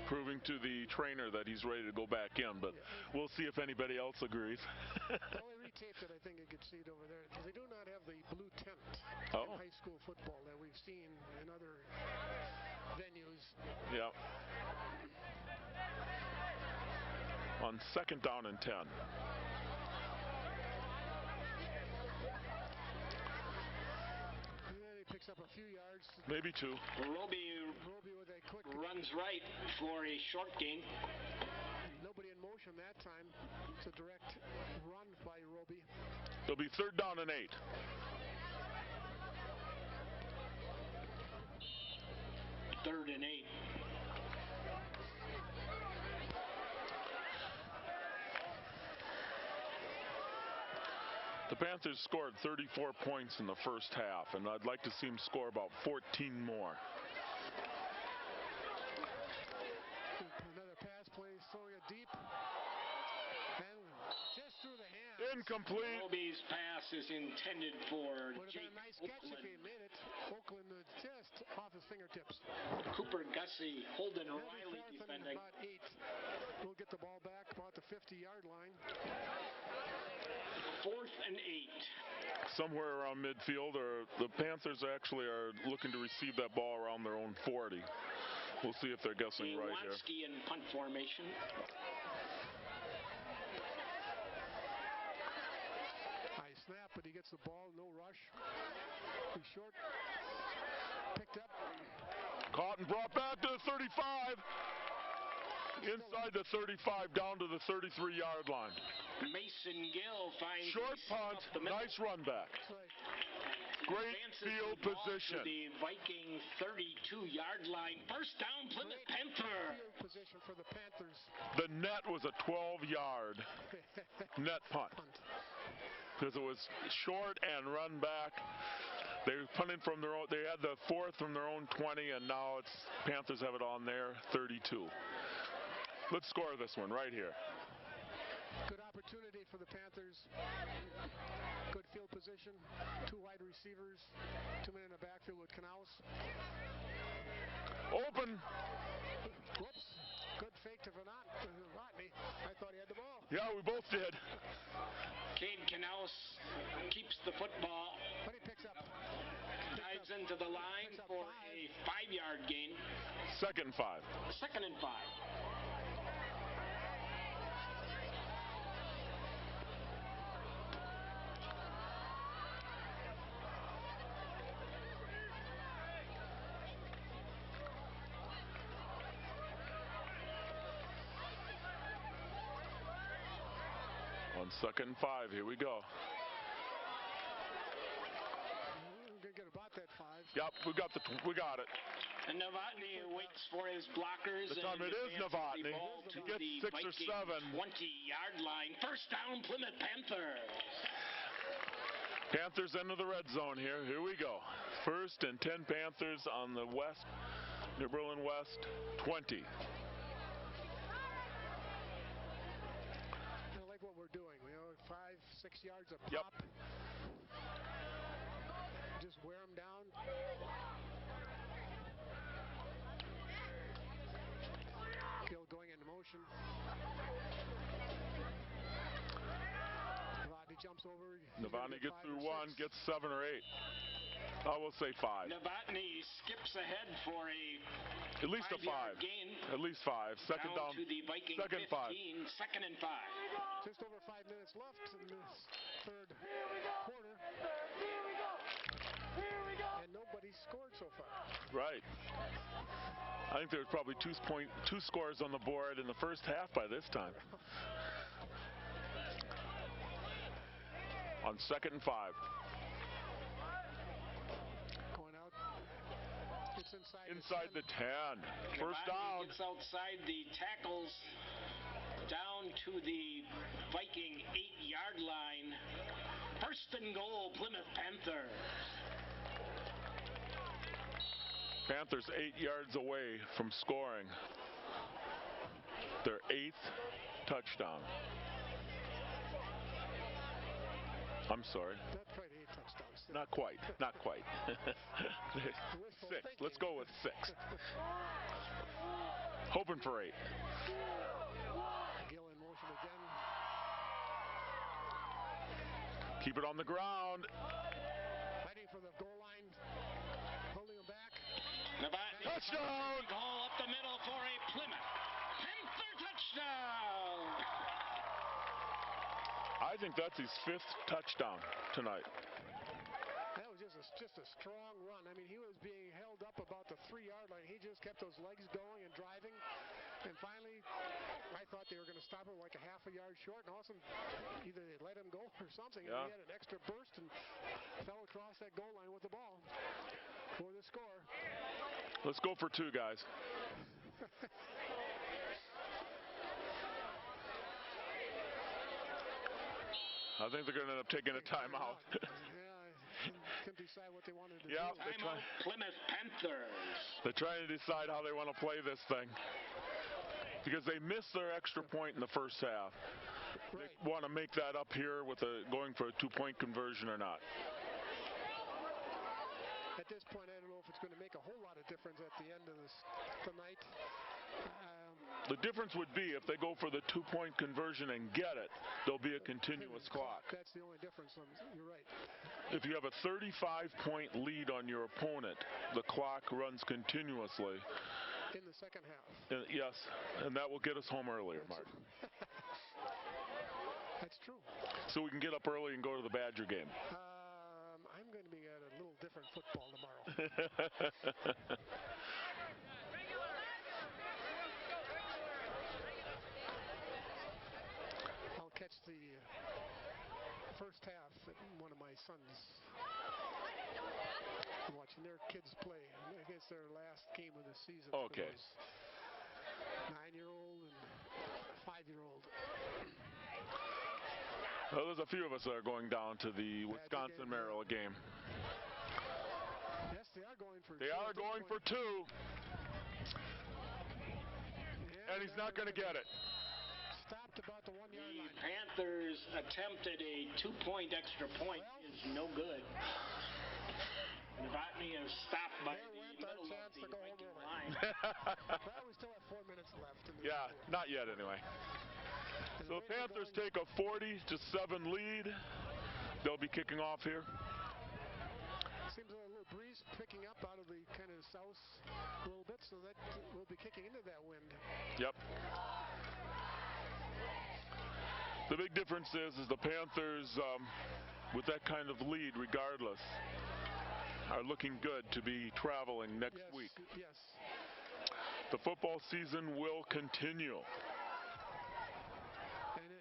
proving to the trainer that he's ready to go back in, but we'll see if anybody else agrees. Well, they retaped it. I think you could see it over there. They do not have the blue tent in high school football that we've seen in other venues. Yeah. On 2nd down and 10. Picks up a few yards. Maybe 2. Roby with a quick runs right for a short gain. Nobody in motion that time. It's a direct run by Roby. It'll be 3rd down and 8. 3rd and 8. Panthers scored 34 points in the first half, and I'd like to see them score about 14 more. Another pass play, throwing it deep. And just through the hands. Incomplete. Roby's pass is intended for Would have Jake been a nice catch if he Oakland. made it. Oakland just off his fingertips. Cooper Gussie, Holden That'll be Riley fourth and defending. about 8. We'll get the ball back about the 50-yard line. 4th and 8. Somewhere around midfield, or the Panthers actually are looking to receive that ball around their own 40. We'll see if they're guessing right here. Wansky in punt formation. High snap, but he gets the ball, no rush. He's short. Picked up. Caught and brought back to the 35. Inside the 35, down to the 33-yard line. Mason Gill finds Short punt, up the middle. nice run back. That's right. Great Advances field the ball position. To the Viking 32-yard line. First down, Plymouth Great Panther. field position for the Panthers. The net was a 12-yard net punt because it was short and run back. They were punting from their own. They had the 4th from their own 20, and now it's Panthers have it on their 32. Let's score this one right here. Good opportunity for the Panthers. Good field position. 2 wide receivers. 2 men in the backfield with Canals. Open. Whoops. Good fake to Rodney. I thought he had the ball. Yeah, we both did. Cade Canals keeps the football. But he picks up. Dives into the line Picks up for 5. a 5-yard gain. 2nd and 5. 2nd and 5. On 2nd and 5, here we go. We're going to get about that 5. Yep, we got it. And Novotny waits for his blockers. The time and it is advances Novotny. the ball He to gets the 6 or Viking 7. 20-yard line. First down, Plymouth Panther. Panthers into the red zone here. Here we go. 1st and 10 Panthers on the west, New Berlin West 20. I like what we're doing. 5, 6 yards a pop. Yep. Just wear them down. Gill going into motion. Rodney jumps over. Novotny gets through 1, gets 7 or 8. I will say 5. Novotny skips ahead for a At least a 5. 5-yard gain. At least 5. Second down. To the Viking 2nd 15, 5. 2nd and 5. Just over 5 minutes left in this 3rd quarter. And nobody scored so far. Right. I think there was probably two scores on the board in the first half by this time. On 2nd and 5. Going out. It's Inside the 10. First down. Gets outside the tackles down to the Viking 8-yard line. First and goal, Plymouth Panther. Panthers 8 yards away from scoring their 8th touchdown. I'm sorry. That's right, 8 touchdowns. Not quite. Not quite. 6. Let's go with 6. Hoping for 8. Gill in motion again. Keep it on the ground. Fighting for the goal line. Holding him back. Novotny. Touchdown! Ball up the middle for a Plymouth Panther touchdown. I think that's his 5th touchdown tonight. That was just a strong run. I mean, he was being held up about the 3-yard line. He just kept those legs going and driving. And finally, I thought they were going to stop him like a half a yard short. And all of a sudden, either they let him go or something. Yeah. And he had an extra burst and fell across that goal line with the ball for the score. Let's go for 2, guys. I think they're going to end up taking a timeout. Yeah, couldn't decide what they wanted to do. Timeout, Plymouth Panthers. They're trying to decide how they want to play this thing. Because they missed their extra point in the first half. Right. They want to make that up here with going for a 2-point conversion or not. At this point, I don't know if it's going to make a whole lot of difference at the end of the night. The difference would be if they go for the 2-point conversion and get it, there'll be a continuous clock. That's the only difference. You're right. If you have a 35-point lead on your opponent, the clock runs continuously. In the second half. Yes, and that will get us home earlier, Mark. That's true. So we can get up early and go to the Badger game. I'm going to be at a little different football tomorrow. I'll catch the first half at one of my sons. Watching their kids play against their last game of the season. Okay. 9-year-old and 5-year-old. Well, there's a few of us that are going down to the Wisconsin-Maryland game. Yes, they are going for. They are going for 2. And he's not going to get it. Stopped about the 1-yard line. Panthers attempted a 2-point extra point. Is no good. Novotny is stopped by the middle of the Viking line. Well, we still have 4 minutes left. Yeah, not yet anyway. So the Panthers take a 40-7 lead. They'll be kicking off here. Seems a little breeze picking up out of the kind of south a little bit, so that we'll be kicking into that wind. Yep. The big difference is the Panthers, with that kind of lead, regardless, are looking good to be traveling next week. Yes. The football season will continue. And,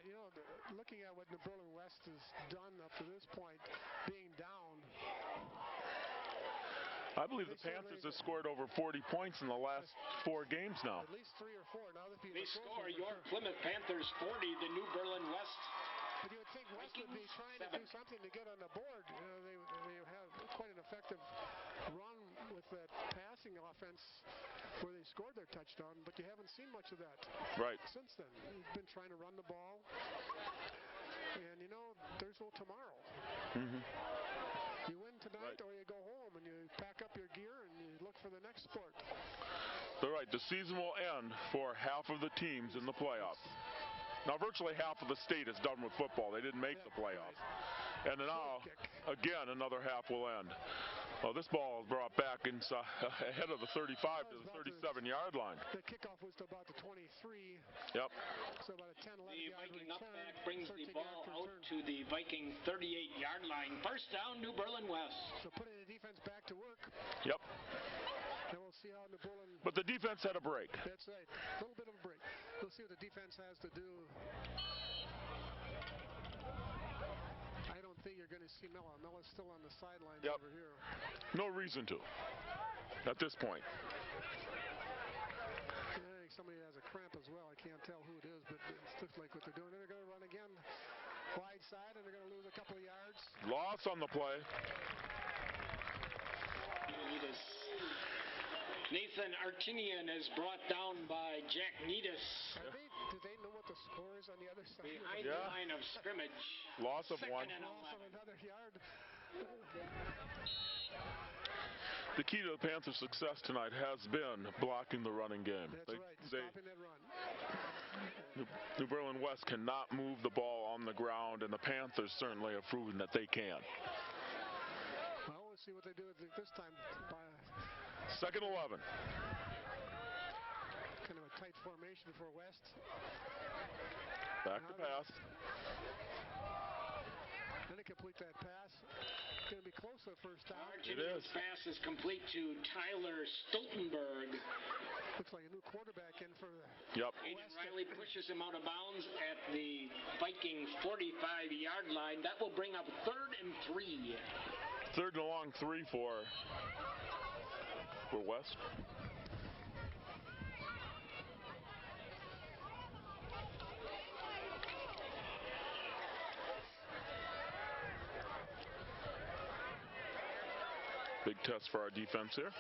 looking at what New Berlin West has done up to this point, being down. I believe the Panthers have scored over 40 points in the last 4 games now. At least 3 or 4. Now they score your Plymouth Panthers 40, the New Berlin West. But you would think West would be trying to do something to get on the board. They have quite an effective run with that passing offense where they scored their touchdown, but you haven't seen much of that since then. They've been trying to run the ball. And, there's no tomorrow. Mm-hmm. You win tonight or you go home and you pack up your gear and you look for the next sport. They're right. The season will end for half of the teams in the playoffs. Now, virtually half of the state is done with football. They didn't make the playoffs. And now, again, another half will end. Well, this ball is brought back inside, ahead of the 35 to the 37-yard line. The kickoff was to about the 23. Yep. So about a 10, 11 the yard Viking return. Upback brings the ball out to the Viking 38-yard line. First down, New Berlin West. So putting the defense back to work. Yep. And we'll see how New Berlin. But the defense had a break. That's right. A little bit of a break. We'll see what the defense has to do. I don't think you're going to see Mella. Mella's still on the sideline over here. No reason to at this point. I think somebody has a cramp as well. I can't tell who it is, but it looks like what they're doing. They're going to run again wide side, and they're going to lose a couple of yards. Loss on the play. Nathan Artinian is brought down by Jack Needus. Do they know what the score is on the other side? Behind the line of scrimmage. Loss of 1. Loss of another yard. The key to the Panthers' success tonight has been blocking the running game. That's right, stopping that run. New Berlin West cannot move the ball on the ground, and the Panthers certainly have proven that they can. Well, we'll see what they do this time. Second 11. Kind of a tight formation for West. Back to pass. Then they complete that pass. It's going to be close to the first down. It is. Pass is complete to Tyler Stoltenberg. Looks like a new quarterback in for the Aiden Riley pushes him out of bounds at the Viking 45-yard line. That will bring up 3rd and 3. 3rd and a long 3 for West. Big test for our defense here.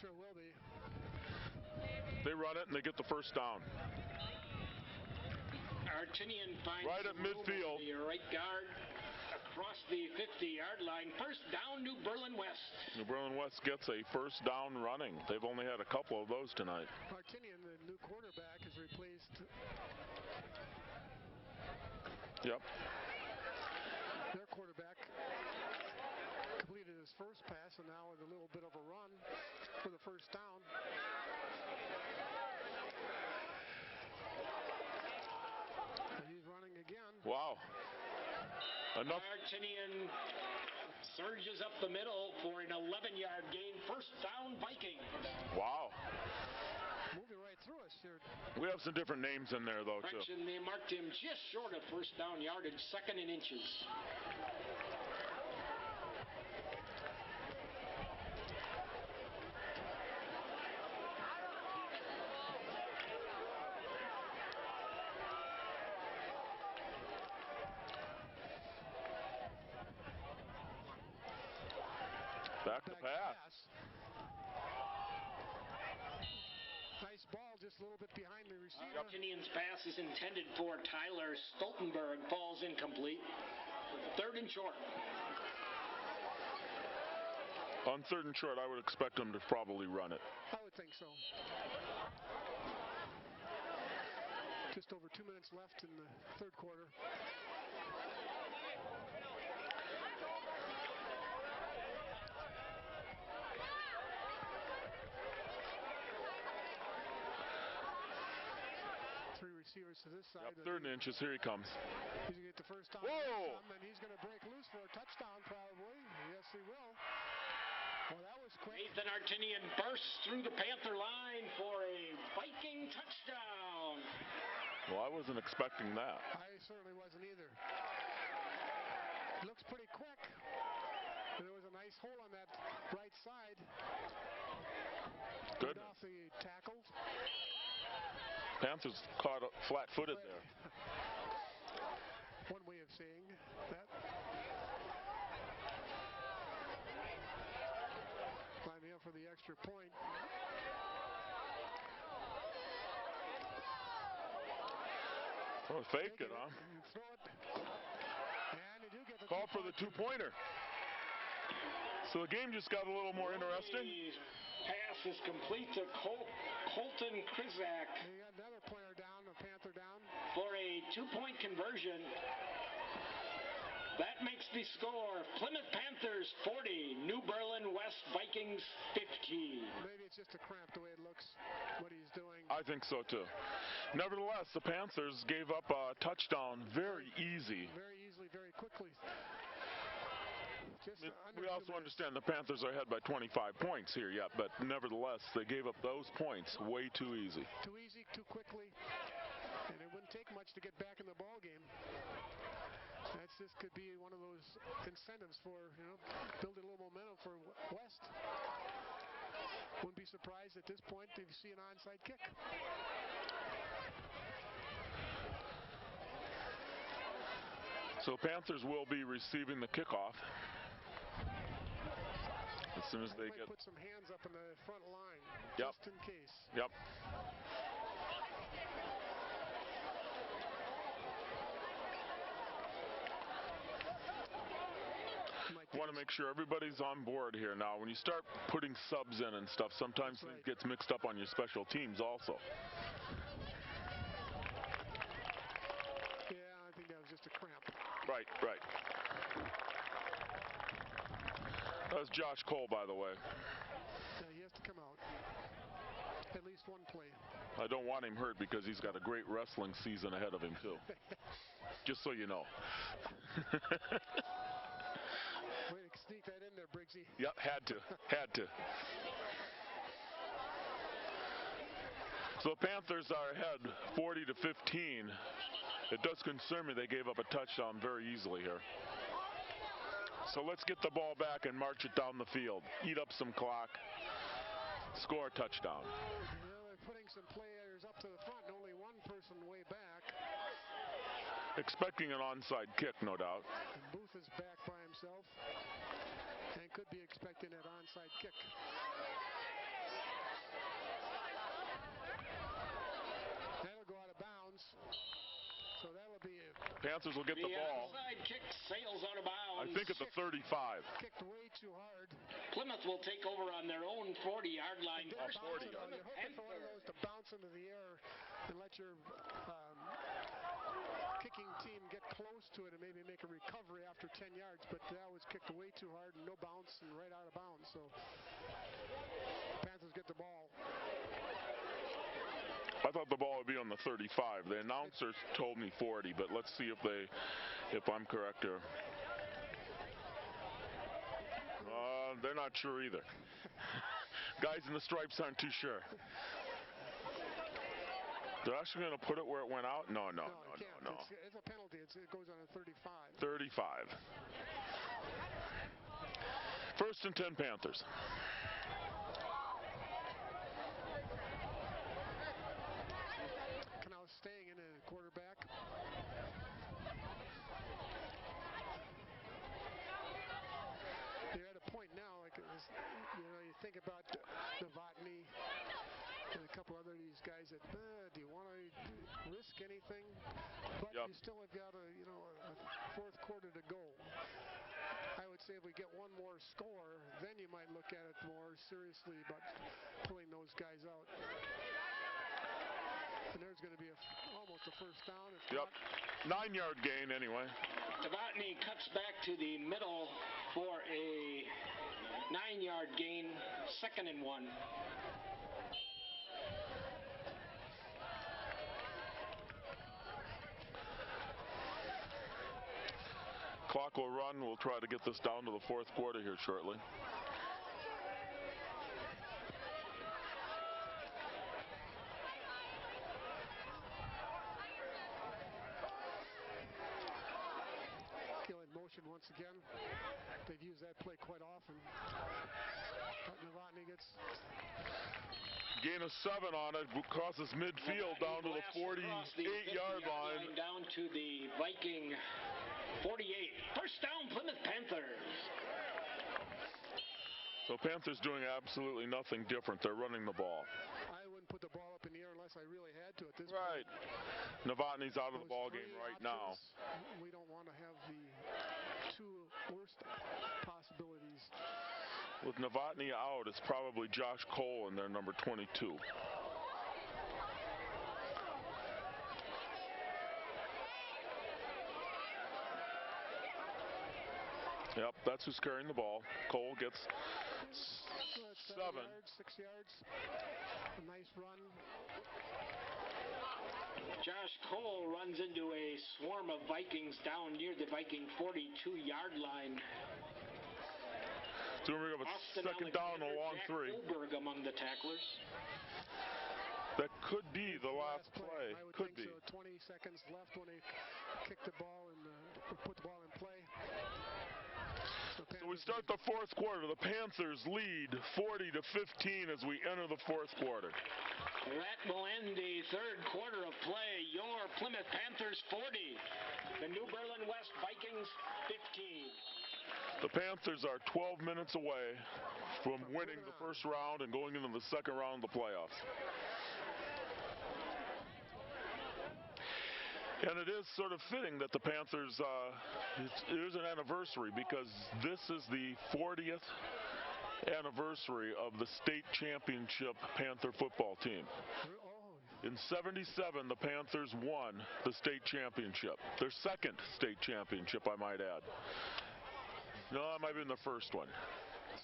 Sure will be. They run it and they get the first down. Artinian finds Right at midfield. The right guard across the 50-yard line. First down, New Berlin West. New Berlin West gets a first down running. They've only had a couple of those tonight. Artinian, the new quarterback, has replaced. Yep. Their quarterback completed his first pass, and now with a little bit of a run for the first down. And he's running again. Wow. Enough. Artinian surges up the middle for an 11-yard gain. First down, Viking. Wow. Moving right through us here. We have some different names in there, though, too. Correction, they marked him just short of first down yardage, second in inches. Back to pass. Nice ball, just a little bit behind the receiver. Artinian's pass is intended for Tyler Stoltenberg. Falls incomplete. Third and short. On third and short, I would expect them to probably run it. I would think so. Just over 2 minutes left in the third quarter. Three receivers to this side. Yep, third and inches. Here he comes. He's going to get the first down. Whoa! And he's going to break loose for a touchdown, probably. Yes, he will. Well, that was quick. Nathan Artinian bursts through the Panther line for a Viking touchdown. Well, I wasn't expecting that. I certainly wasn't either. Looks pretty quick. And there was a nice hole on that right side. Good. Off the tackle. Panthers caught flat-footed there. One way of saying that. Lining up for the extra point. Oh, faked it, huh? Throw it. And they do get the Call for the two-pointer. So the game just got a little more interesting. Pass is complete to Colton Krizak. They got another player down, a Panther down. For a two-point conversion. That makes the score Plymouth Panthers 40, New Berlin West Vikings 15. Maybe it's just a cramp the way it looks, what he's doing. I think so too. Nevertheless, the Panthers gave up a touchdown very easy. Very easily, very quickly. Just We also understand the Panthers are ahead by 25 points here yet, but nevertheless, they gave up those points way too easy. Too easy, too quickly, and it wouldn't take much to get back in the ball game. This could be one of those incentives for, building a little momentum for West. Wouldn't be surprised at this point to see an onside kick. So Panthers will be receiving the kickoff as soon as they get. Put some hands up in the front line, Yep. just in case. Yep. Want to make sure everybody's on board here now. When you start putting subs in and stuff, sometimes it gets mixed up on your special teams also. Yeah, I think that was just a cramp. Right. That was Josh Cole, by the way. Yeah, he has to come out. At least one play. I don't want him hurt because he's got a great wrestling season ahead of him, too. Just so you know. Way to sneak that in there, Briggsy. Yep, had to. So the Panthers are ahead 40-15. It does concern me they gave up a touchdown very easily here. So let's get the ball back and march it down the field. Eat up some clock. Score a touchdown. They're putting some players up to the front, and only one person way back. Expecting an onside kick, no doubt. And Booth is back by himself. And could be expecting that onside kick. That'll go out of bounds. So that'll be it. Panthers will get the ball. The onside kick sails out of bounds. I think at the 35. Kicked way too hard. Plymouth will take over on their own 40-yard line. You're 40. hoping for one of those to bounce into the air and let your kicking team get close to it and maybe make a recovery after 10 yards. But that was kicked way too hard and no bounce and right out of bounds. So Panthers get the ball. I thought the ball would be on the 35. The announcer told me 40, but let's see if I'm correct here. They're not sure either. Guys in the stripes aren't too sure. They're actually going to put it where it went out? No. It's a penalty. It goes on a 35. 35. First and 10 Panthers. Canal staying in a quarterback. They're at a point now, like you think about Novotny and a couple other of these guys that do you want to risk anything? But you still have got a fourth quarter to go. I would say if we get one more score, then you might look at it more seriously about pulling those guys out. And there's going to be almost a first down. Yep. 9-yard gain anyway. Novotny cuts back to the middle for a 9-yard gain, 2nd and 1. Clock will run. We'll try to get this down to the fourth quarter here shortly. Once again, they've used that play quite often. But Novotny gets gain of 7 on it, crosses midfield down to the 48-yard line. Down to the Viking 48. First down, Plymouth Panthers. So Panthers doing absolutely nothing different. They're running the ball. I wouldn't put the ball up in the air unless I really had to at this point. Novotny's out of the ball game right now. We don't want to have the two worst possibilities. With Novotny out, it's probably Josh Cole in there, number 22. Yep, that's who's carrying the ball. Cole gets 7. 6 yards. A nice run. Josh Cole runs into a swarm of Vikings down near the Viking 42-yard line. So we have a second down and a long 3. Oberg among the tacklers. That could be the last play. I would could think be. So 20 seconds left when they kick the ball and put the ball in play. So we start the fourth quarter. The Panthers lead 40-15 as we enter the fourth quarter. That will end the third quarter of play. Your Plymouth Panthers 40. The New Berlin West Vikings 15. The Panthers are 12 minutes away from winning the first round and going into the second round of the playoffs. And it is sort of fitting that the Panthers, it is an anniversary because this is the 40th anniversary of the state championship Panther football team. In '77, the Panthers won the state championship. Their second state championship, I might add. No, it might have been the first one.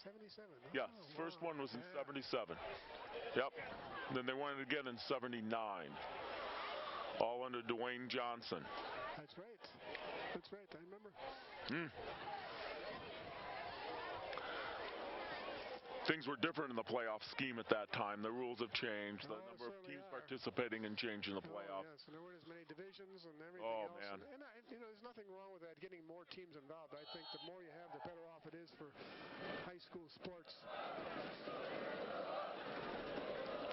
77? Yes, first one was in '77. Yep. Then they won it again in '79. All under Dwayne Johnson. That's right. That's right. I remember. Things were different in the playoff scheme at that time. The rules have changed. The number of teams participating in changing the playoff. Yes, and there weren't as many divisions and everything else. Man. And there's nothing wrong with that, getting more teams involved. I think the more you have, the better off it is for high school sports.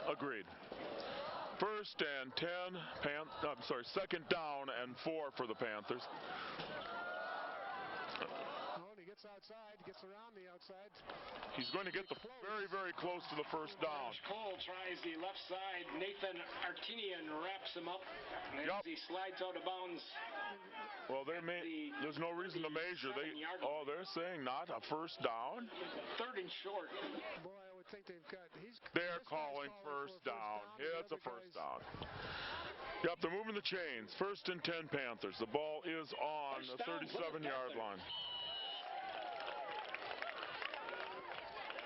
Agreed. First and 10, second down and 4 for the Panthers. gets outside, gets around the outside. He's going to get very, very close to the first down. Josh Cole tries the left side. Nathan Artinian wraps him up as he slides out of bounds. Well, there's no reason to measure. They're saying not a first down. 3rd and short. Boy, I would think they're calling first down. Yeah, it's a first down. Yep, they're moving the chains. 1st and 10 Panthers. The ball is on the 37-yard line.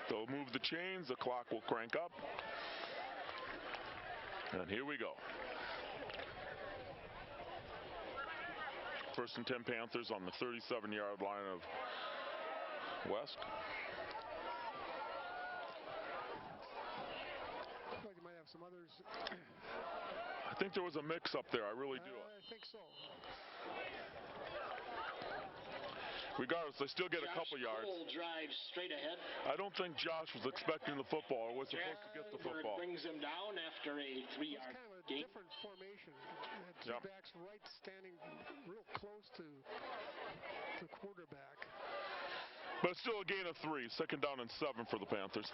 They'll move the chains. The clock will crank up. And here we go. 1st and 10 Panthers on the 37-yard line of West. Looks like you might have some others. I think there was a mix-up there. I really do. I think so. Regardless, they still get a couple yards. Cole drives straight ahead. I don't think Josh was expecting the football or was supposed to get the football. Brings him down after a 3-yard It's kind of a gain. different formation. Two backs right standing real close to the quarterback. But still a gain of 3. 2nd down and 7 for the Panthers.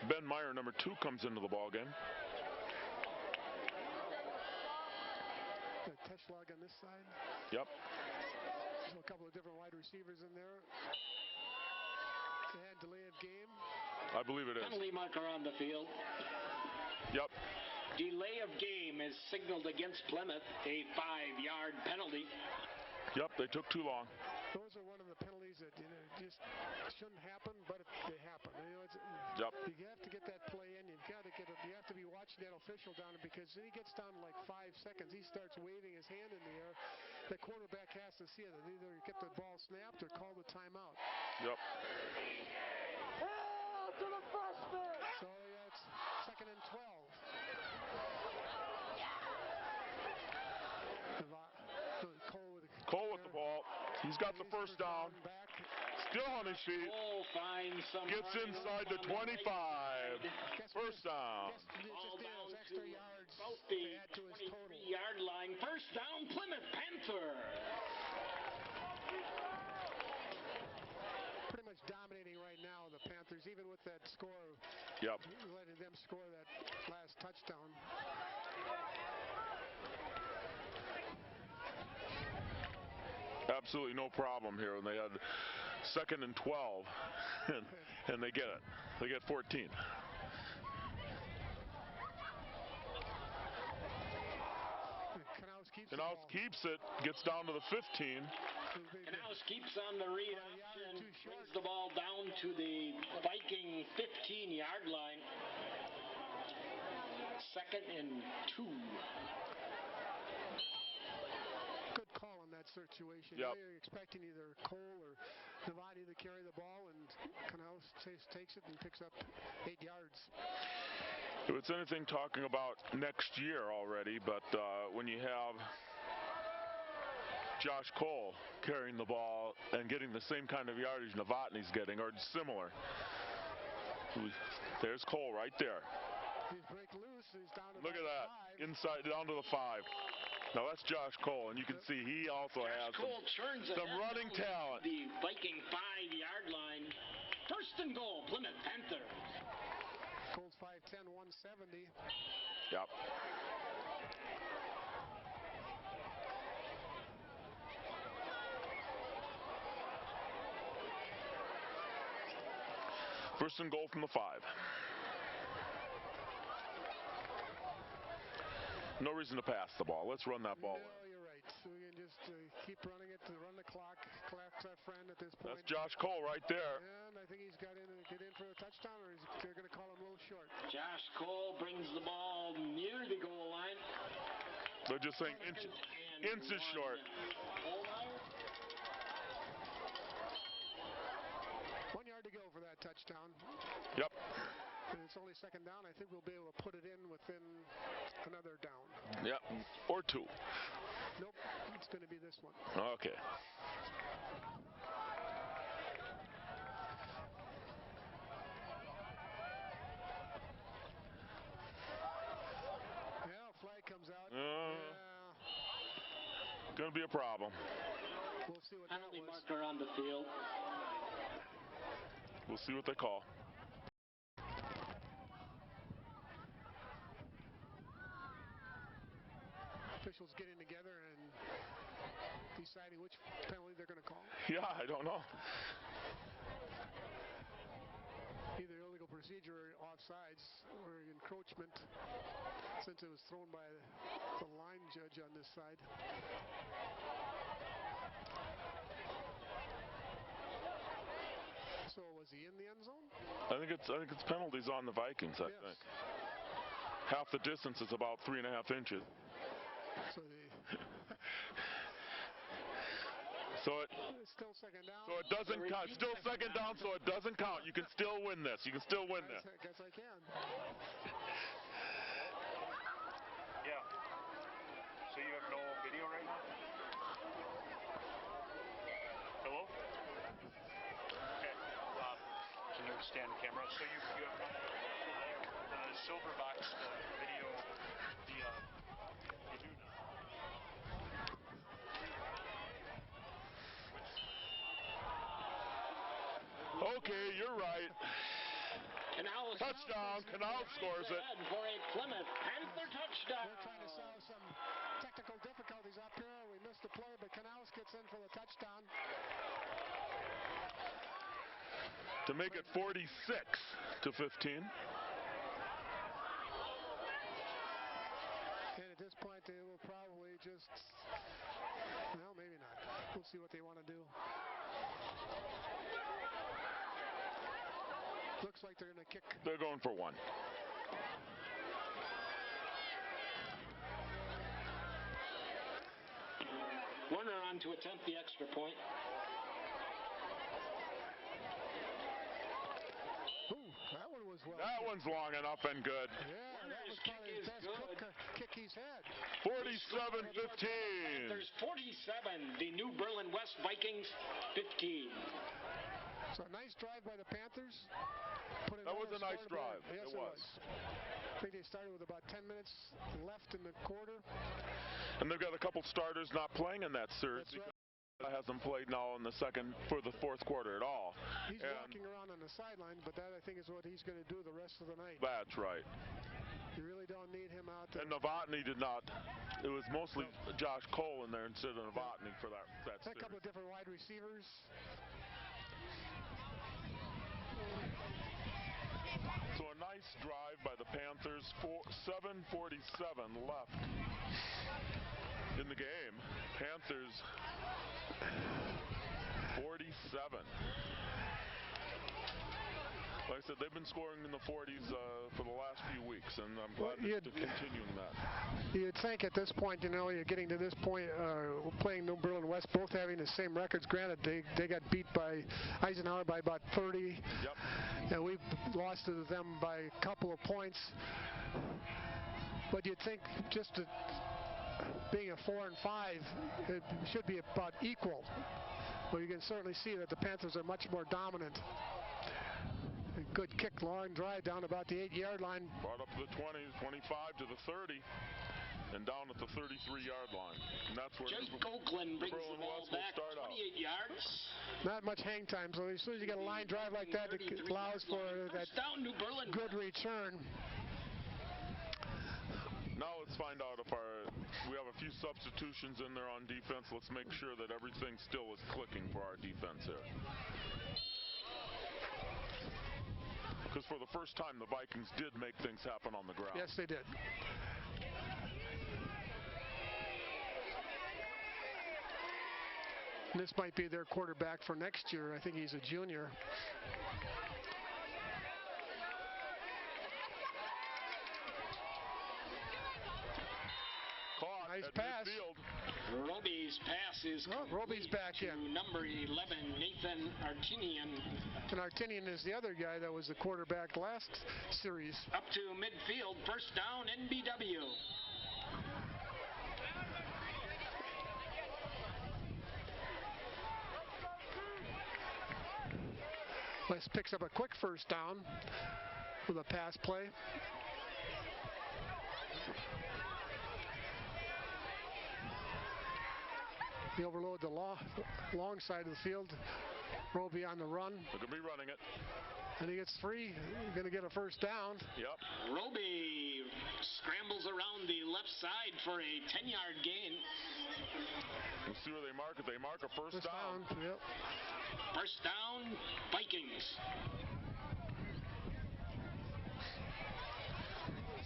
Ben Meyer, number 2, comes into the ball game. Touch log on this side. Yep. So a couple of different wide receivers in there. And delay of game. I believe it is. Penalty marker on the field. Yep. Delay of game is signaled against Plymouth. A 5-yard penalty. Yep, they took too long. Those are one of the penalties that just shouldn't happen, but they happen. Yep. You have to get that play in. You have to be watching that official down because when he gets down to like 5 seconds, he starts waving his hand in the air. The quarterback has to see it. Either get the ball snapped or call the timeout. Yep. Hell to the freshman! So it's 2nd and 12. Cole with the ball. He's got the first down. Still on his feet. Cole finds some gets inside the 25. First down. Ball down to about the 23-yard line. First down, Plymouth Panther. Pretty much dominating right now, the Panthers, even with that score. Yep. Letting them score that last touchdown. Absolutely no problem here. And they had 2nd and 12, and they get it. They get 14. Knaus keeps it, gets down to the 15. Knaus keeps on the read option, brings the ball down to the Viking 15-yard line. 2nd and 2. Good call in that situation. Yep. You're expecting either Cole or Novotny to carry the ball, and Knaus takes it and picks up 8 yards. If it's anything talking about next year already, but when you have Josh Cole carrying the ball and getting the same kind of yardage Novotny's getting, or similar. There's Cole right there. He's break loose. He's down to Look at that. 5. Inside, down to the 5. Now that's Josh Cole, and you can see he also has some running talent. The Viking 5-yard line. 1st and goal, Plymouth Panther. Cole's 5'10", 170. Yep. First and goal from the 5. No reason to pass the ball. Let's run that ball. No, you're right. So we can just keep running it to run the clock. Clock's our friend at this point. That's Josh Cole right there. And I think he's got to get in for a touchdown, or they're going to call him a little short. Josh Cole brings the ball near the goal line. They're just saying inches short. 1 yard to go for that touchdown. Yep. And it's only 2nd down. I think we'll be able to put it in within another down. Yep. Or 2. Nope. It's going to be this one. Okay. Yeah, flag comes out. Yeah, going to be a problem. We'll see what that Penalty was. marker on the field. We'll see what they call. Officials getting together and deciding which penalty they're going to call. Yeah, I don't know. Either illegal procedure or offsides or encroachment, since it was thrown by the line judge on this side. So was he in the end zone? I think it's penalties on the Vikings. I Yes. think half the distance is about 3.5 inches. So it's still second down. So it doesn't count. Still second down, so it doesn't count. You can still win this. You can still win this. I guess I can. Yeah. So you have no video right now? Hello? Okay. Can you stand the camera? So you have nothing? The silver box, the video, you do now. Okay, you're right. Touchdown. Canal scores it. For a Plymouth Panther touchdown. We're trying to solve some technical difficulties up here. We missed the play, but Canals gets in for the touchdown. To make it 46-15. And at this point, they will probably just, well, maybe not. We'll see what they want to do. Looks like they're going to kick. They're going for one. Warner on to attempt the extra point. Ooh, that one was well. That one's long enough and good. Yeah, that was probably the best kick he's had. 47-15. There's 47. The New Berlin West Vikings 15. So a nice drive by the Panthers. That was a nice drive. Yes, it was. I think they started with about 10 minutes left in the quarter. And they've got a couple starters not playing in that series. That's right. Hasn't played now in the fourth quarter at all. He's walking around on the sideline, but that I think is what he's going to do the rest of the night. That's right. You really don't need him out there. And Novotny did not. It was mostly Josh Cole in there instead of Novotny for that A series. couple of different wide receivers. So a nice drive by the Panthers. 7:47 left in the game. Panthers 47. Like I said, they've been scoring in the 40s for the last few weeks, and I'm glad they're continuing that. You'd think at this point, you know, you're getting to this point, playing New Berlin West, both having the same records. Granted, they got beat by Eisenhower by about 30. Yep. And we've lost to them by a couple of points. But you'd think just being a 4 and 5, it should be about equal. But you can certainly see that the Panthers are much more dominant. A good kick, long drive down about the 8-yard line. Brought up to the 20, 25 to the 30, and down at the 33-yard line. And that's where Jake Oakland brings the ball back 28 yards. Not much hang time, so as soon as you get a line drive like that, it allows for that good return. Now let's find out if we have a few substitutions in there on defense. Let's make sure that everything still is clicking for our defense here. Because for the first time, the Vikings did make things happen on the ground. Yes, they did. This might be their quarterback for next year. I think he's a junior. Caught nice at pass. midfield. Roby's pass is Roby's back to in. number 11, Nathan Artinian. And Artinian is the other guy that was the quarterback last series. Up to midfield, first down, NBW. West picks up a quick first down with a pass play. They overload the long side of the field. Roby on the run. They're going to be running it. And he gets free. He's going to get a first down. Yep. Roby scrambles around the left side for a 10-yard gain. We'll see where they mark it. They mark a first down. Yep. First down, Vikings.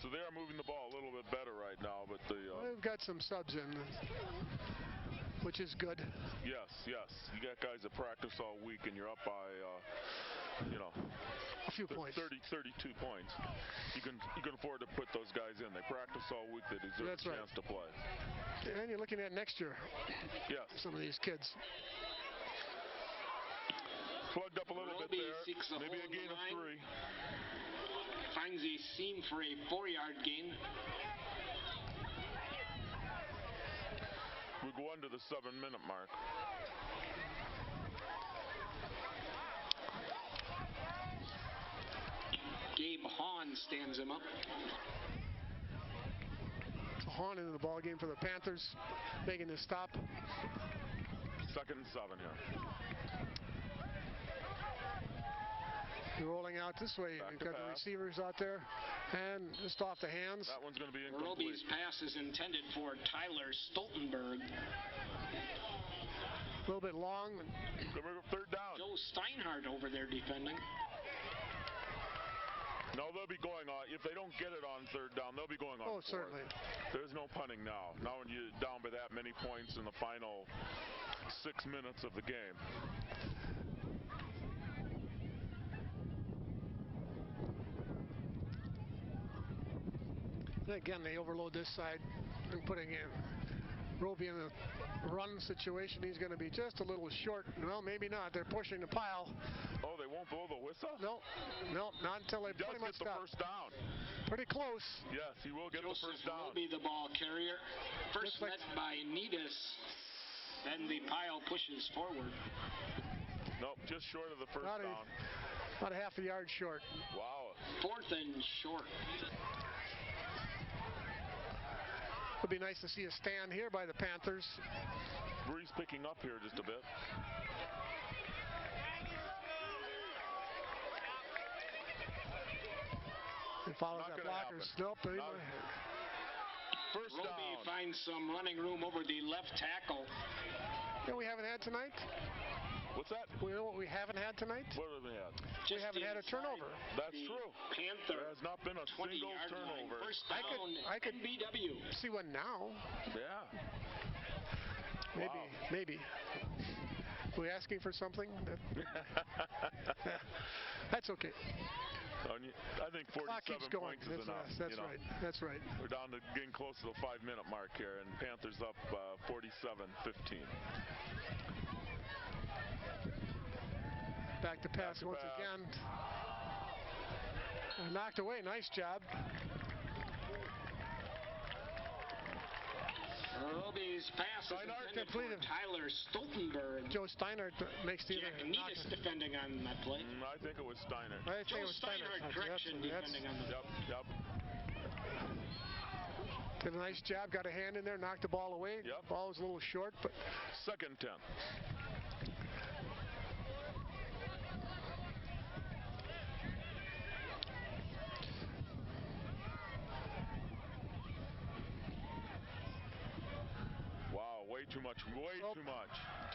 So they are moving the ball a little bit better right now, but they've got some subs in, which is good. Yes. You got guys that practice all week, and you're up by, a few points. 32 points. You can afford to put those guys in. They practice all week. They deserve a chance to play. And you're looking at next year. Yes. Some of these kids. Plugged up a little bit there. Maybe a gain of 3. Finds a seam for a 4-yard gain. We go under the 7-minute mark. Gabe Hahn stands him up. Hahn into the ball game for the Panthers, making the stop. 2nd and 7 here. You're rolling out this way. You've got the receivers out there, and just off the hands. That one's going to be incomplete. Roby's pass is intended for Tyler Stoltenberg. A little bit long. Third down. Joe Steinhardt over there defending. No, they'll be going on. If they don't get it on 3rd down, they'll be going on 4th. Certainly. There's no punting now. Now when you're down by that many points in the final 6 minutes of the game. Again, they overload this side and putting in Roby in a run situation. He's going to be just a little short. Well, maybe not. They're pushing the pile. Oh, they won't blow the whistle? No, not until they pretty much get the first down. Pretty close. Yes, he will get the first down. Roby, the ball carrier. First led by Needus. Then the pile pushes forward. Nope, just short of the first down. About a half a yard short. Wow. 4th and short. Would be nice to see a stand here by the Panthers. Breeze picking up here just a bit. It follows that blockers. Nope. First Roby down. finds some running room over the left tackle. You know what we haven't had tonight? What's that? You know what we haven't had tonight? What have we had? We haven't had a turnover. That's true. Panther. There has not been a single turnover. First down, I could NBW. see one now. Yeah. Maybe. Are we asking for something? That's okay. I think 47 points is enough. Right. That's right. We're down to getting close to the 5-minute mark here, and Panthers up 47-15. Back to pass once again. Knocked away. Nice job. Roby's pass is intended for Tyler Stoltenberg. Joe Steinhardt makes the Jack Needus defending on that play. I think it was Steinhardt. I think it was Steinhardt correction defending on the Yep. Did a nice job. Got a hand in there. Knocked the ball away. Yep. Ball was a little short, but 2nd 10. Way too much.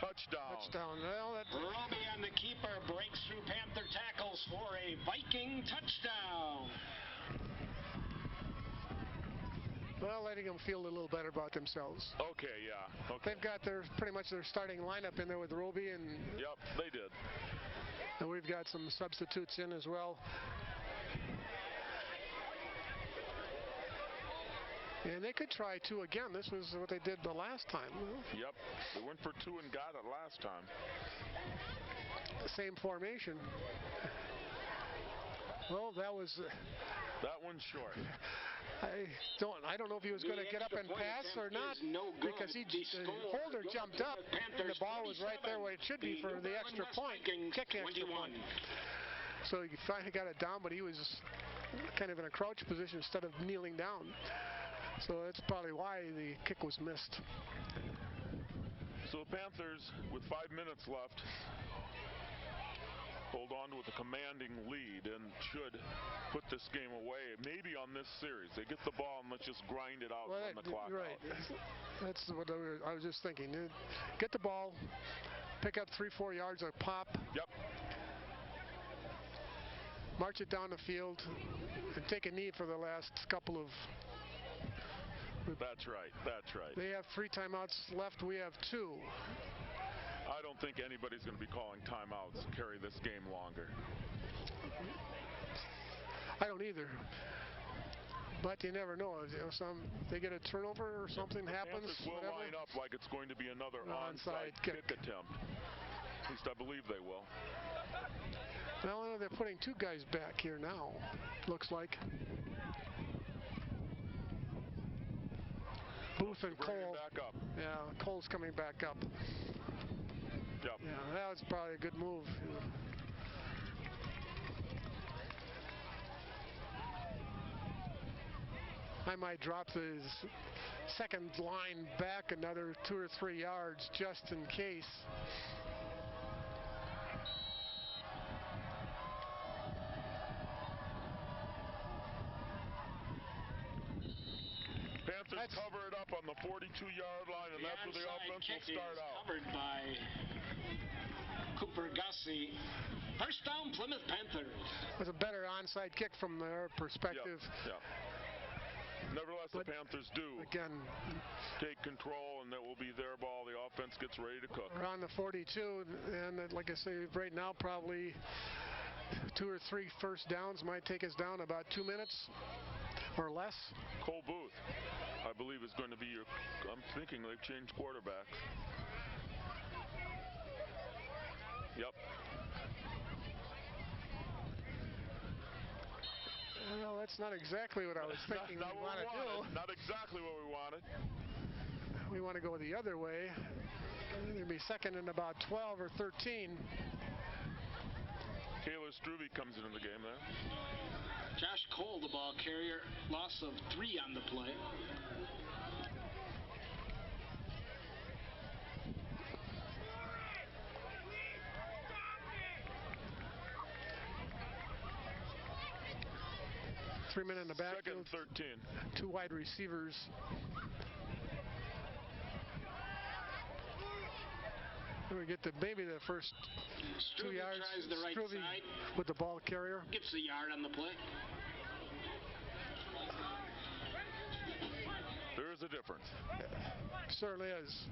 Touchdown. Well, Roby on the keeper breaks through Panther tackles for a Viking touchdown. Well, letting them feel a little better about themselves. Okay, yeah. Okay. They've got pretty much their starting lineup in there with Roby and. Yep, they did. And we've got some substitutes in as well. And they could try 2 again. This was what they did the last time. Yep. They went for 2 and got it last time. The same formation. Well, that was... that one's short. I don't know if he was going to get up and pass or not, because the holder jumped up and the ball was right there where it should be for the extra point, kicking extra point. So he finally got it down, but he was kind of in a crouch position instead of kneeling down. So that's probably why the kick was missed. So the Panthers, with 5 minutes left, hold on with a commanding lead and should put this game away, maybe on this series. They get the ball and let's just grind it out on the clock. Right. That's what I was just thinking. Get the ball, pick up 3-4 yards a pop. Yep. March it down the field and take a knee for the last couple of. That's right. That's right. They have 3 timeouts left. We have 2. I don't think anybody's going to be calling timeouts to carry this game longer. I don't either. But you never know. They get a turnover or something happens. Panthers will line up like it's going to be another onside kick attempt. At least I believe they will. Well, they're putting 2 guys back here now. Looks like. Booth and Cole. Back up. Yeah, Cole's coming back up. Yep. Yeah, that was probably a good move. I might drop the second line back another 2 or 3 yards just in case. Panthers cover it up on the 42-yard line, and that's where the offense will start out. Covered by Cooper Gussie. First down, Plymouth Panthers. It was a better onside kick from their perspective. Yep. Nevertheless, the Panthers do again take control, and that will be their ball. The offense gets ready to cook. Around the 42, and like I say, right now probably 2 or 3 first downs might take us down about 2 minutes or less. Cole Booth, I believe, is going to be your. I'm thinking they've changed quarterbacks. Yep. Well, that's not exactly what I was thinking we want to do. Not exactly what we wanted. We want to go the other way. It'll be second and about 12 or 13. Taylor Struve comes into the game there. Josh Cole, the ball carrier, loss of 3 on the play. Three men in the backfield. Second 13. 2 wide receivers. We get maybe the first Struve 2 yards. Tries the right Struve side. With the ball carrier. Gets the yard on the play. There is a difference. Certainly is.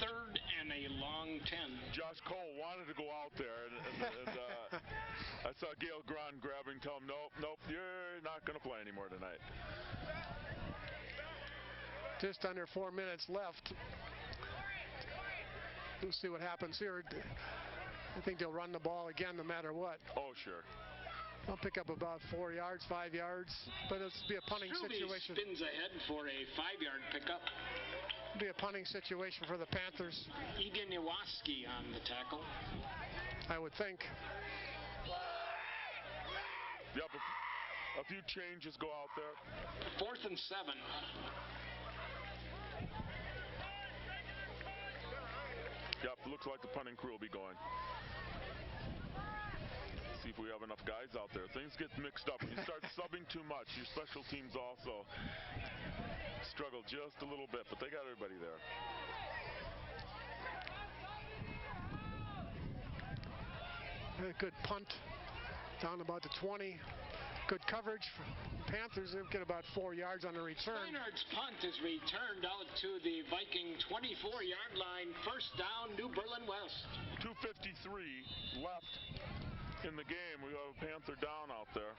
Third and a long 10. Josh Cole wanted to go out there, and I saw Gail Grun grab him and tell him, nope, you're not going to play anymore tonight. Just under 4 minutes left. We'll see what happens here. I think they'll run the ball again no matter what. Oh, sure. They'll pick up about 4 yards, 5 yards, but it'll be a punting Struve situation. Spins ahead for a 5-yard pickup. It'll be a punting situation for the Panthers. Egan Iwaski on the tackle. I would think. Yep, a few changes go out there. 4th and 7. Yep, looks like the punting crew will be going. See if we have enough guys out there. Things get mixed up. When you start subbing too much, your special teams also struggle just a little bit, but they got everybody there. Good punt down about the 20. Good coverage for Panthers. They'll get about 4 yards on the return. Steinhardt's punt is returned out to the Viking 24-yard line. First down, New Berlin West. 2:53 left in the game. We have a Panther down out there.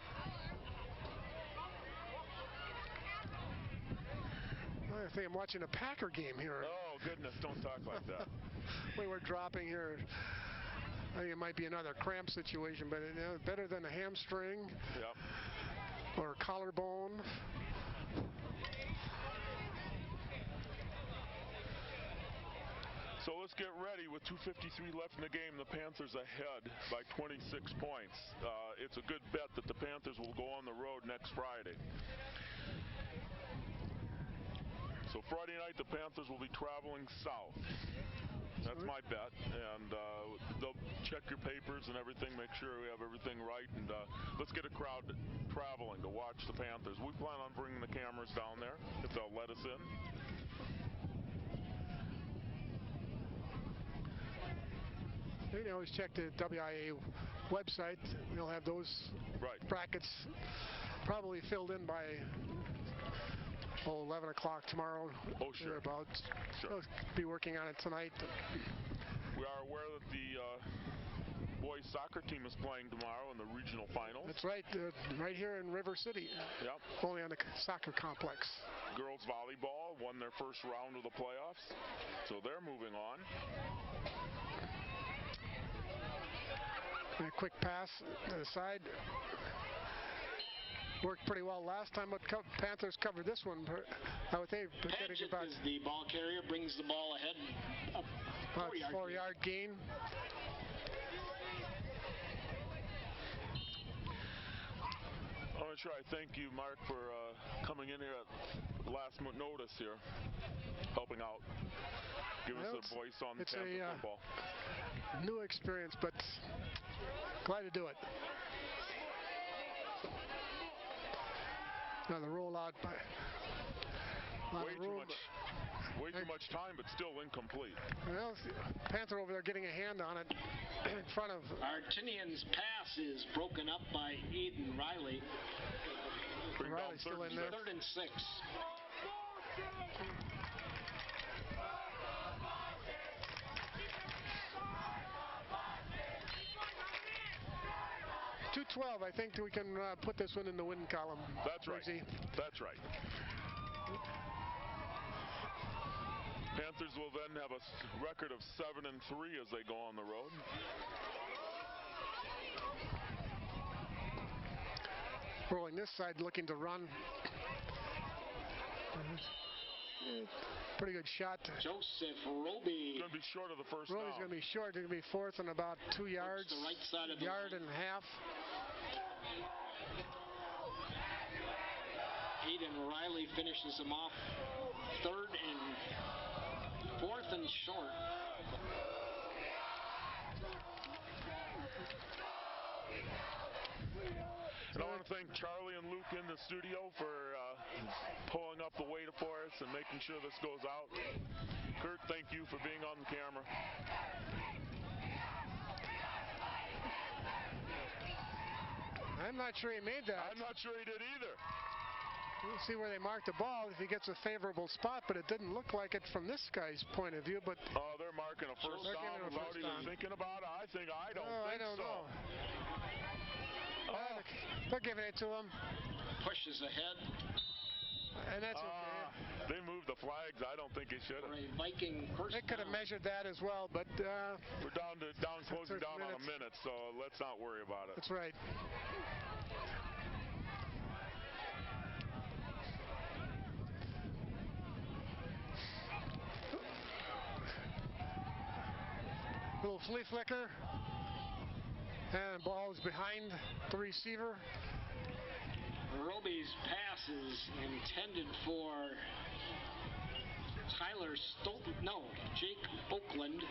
I think I'm watching a Packer game here. Oh, goodness, don't talk like that. We were dropping here. I think it might be another cramp situation, but better than a hamstring. Yep. Or collarbone. So let's get ready with 2:53 left in the game. The Panthers ahead by 26 points. It's a good bet that the Panthers will go on the road next Friday. So So Friday night, the Panthers will be traveling south. That's my bet, and they'll check your papers and everything, make sure we have everything right, and let's get a crowd traveling to watch the Panthers. We plan on bringing the cameras down there if they'll let us in. You can always check the WIA website. They'll have those brackets probably filled in by 11 o'clock tomorrow. Oh, sure. About. Sure. They'll be working on it tonight. We are aware that the boys soccer team is playing tomorrow in the regional finals. That's right, right here in River City. Yep. Only on the soccer complex. Girls volleyball won their first round of the playoffs, so they're moving on. And a quick pass to the side. Worked pretty well last time, but Panthers covered this one. I would think Padgett about is the ball carrier, brings the ball ahead. about 4-yard gain. I want to sure I thank you, Mark, for coming in here at last notice here, helping out, give us a voice on Panther football. New experience, but glad to do it. Another rollout by way too much time, but still incomplete. Well, Panther over there getting a hand on it in front of. Artinian's pass is broken up by Aiden Riley. Riley's still in there. 3rd and 6. .212. I think we can put this one in the win column. That's right. Briggsy. That's right. Panthers will then have a record of 7-3 as they go on the road. Rolling this side, looking to run. Pretty good shot. Joseph Roby. Going to be short of the first Roby's down. going to be short. It's going to be 4th and about 2 yards. The right side of the yard line. and a half. Aiden Riley finishes him off 4th and short. And I want to thank Charlie and Luke in the studio for pulling up the weight for us and making sure this goes out. Kurt, thank you for being on the camera. I'm not sure he made that. I'm not sure he did either. We'll see where they mark the ball if he gets a favorable spot, but it didn't look like it from this guy's point of view. But they're marking a first down without even thinking about it. I don't know. They're giving it to him. Pushes ahead. And that's okay. They moved the flags. I don't think he should have. Viking first They could have measured that as well, but we're closing down on a minute, so let's not worry about it. That's right. Little flea flicker. And the ball is behind the receiver. Roby's pass is intended for Jake Oakland.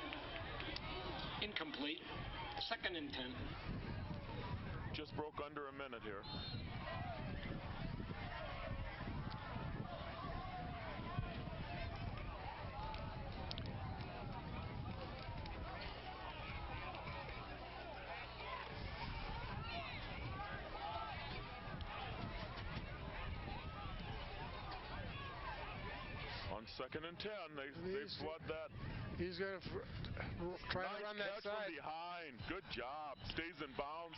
Incomplete. 2nd and 10. Just broke under a minute here. On 2nd and 10, they flood that. He's going to try to run that side. From behind. Good job. Stays in bounds.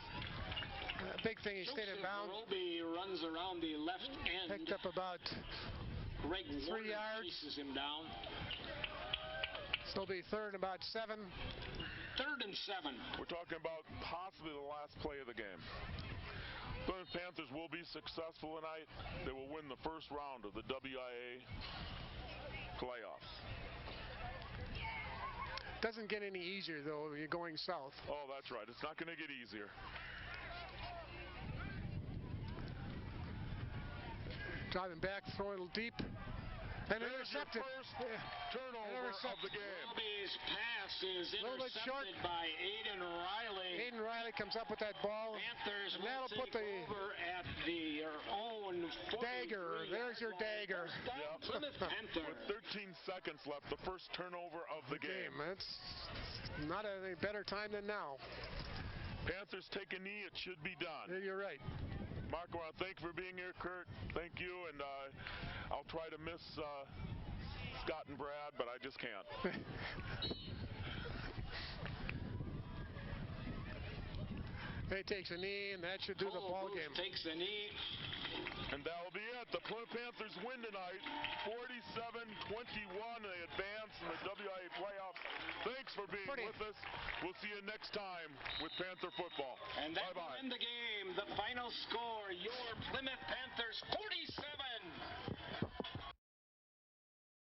Big thing, he stayed in bounds. Roby runs around the left end. Picked up about Greg 3 yards. Chases him down. So it'll be 3rd and about 7. 3rd and 7. We're talking about possibly the last play of the game. The Panthers will be successful tonight. They will win the first round of the WIA playoffs. Doesn't get any easier, though, you're going south. Oh, that's right. It's not going to get easier. Driving back, throwing a little deep. And There's your intercepted. first turnover of the game. Roby's pass is Little bit short. intercepted by Aiden Riley. Aiden Riley comes up with that ball. Panthers And will that'll take put the over at their own 43 dagger. There's your dagger. Down Plymouth Panther. With 13 seconds left, the first turnover of the game. It's not a better time than now. Panthers take a knee, it should be done. You're right. Mark, I want to thank you for being here. Kurt, thank you, and I'll try to miss Scott and Brad, but I just can't. He takes a knee, and that should do the ball game. Takes the knee. And that'll be it. The Plymouth Panthers win tonight, 47-21. They advance in the WIA playoffs. Thanks for being with us. We'll see you next time with Panther football. And that will Bye-bye. end the game. The final score, your Plymouth Panthers 47.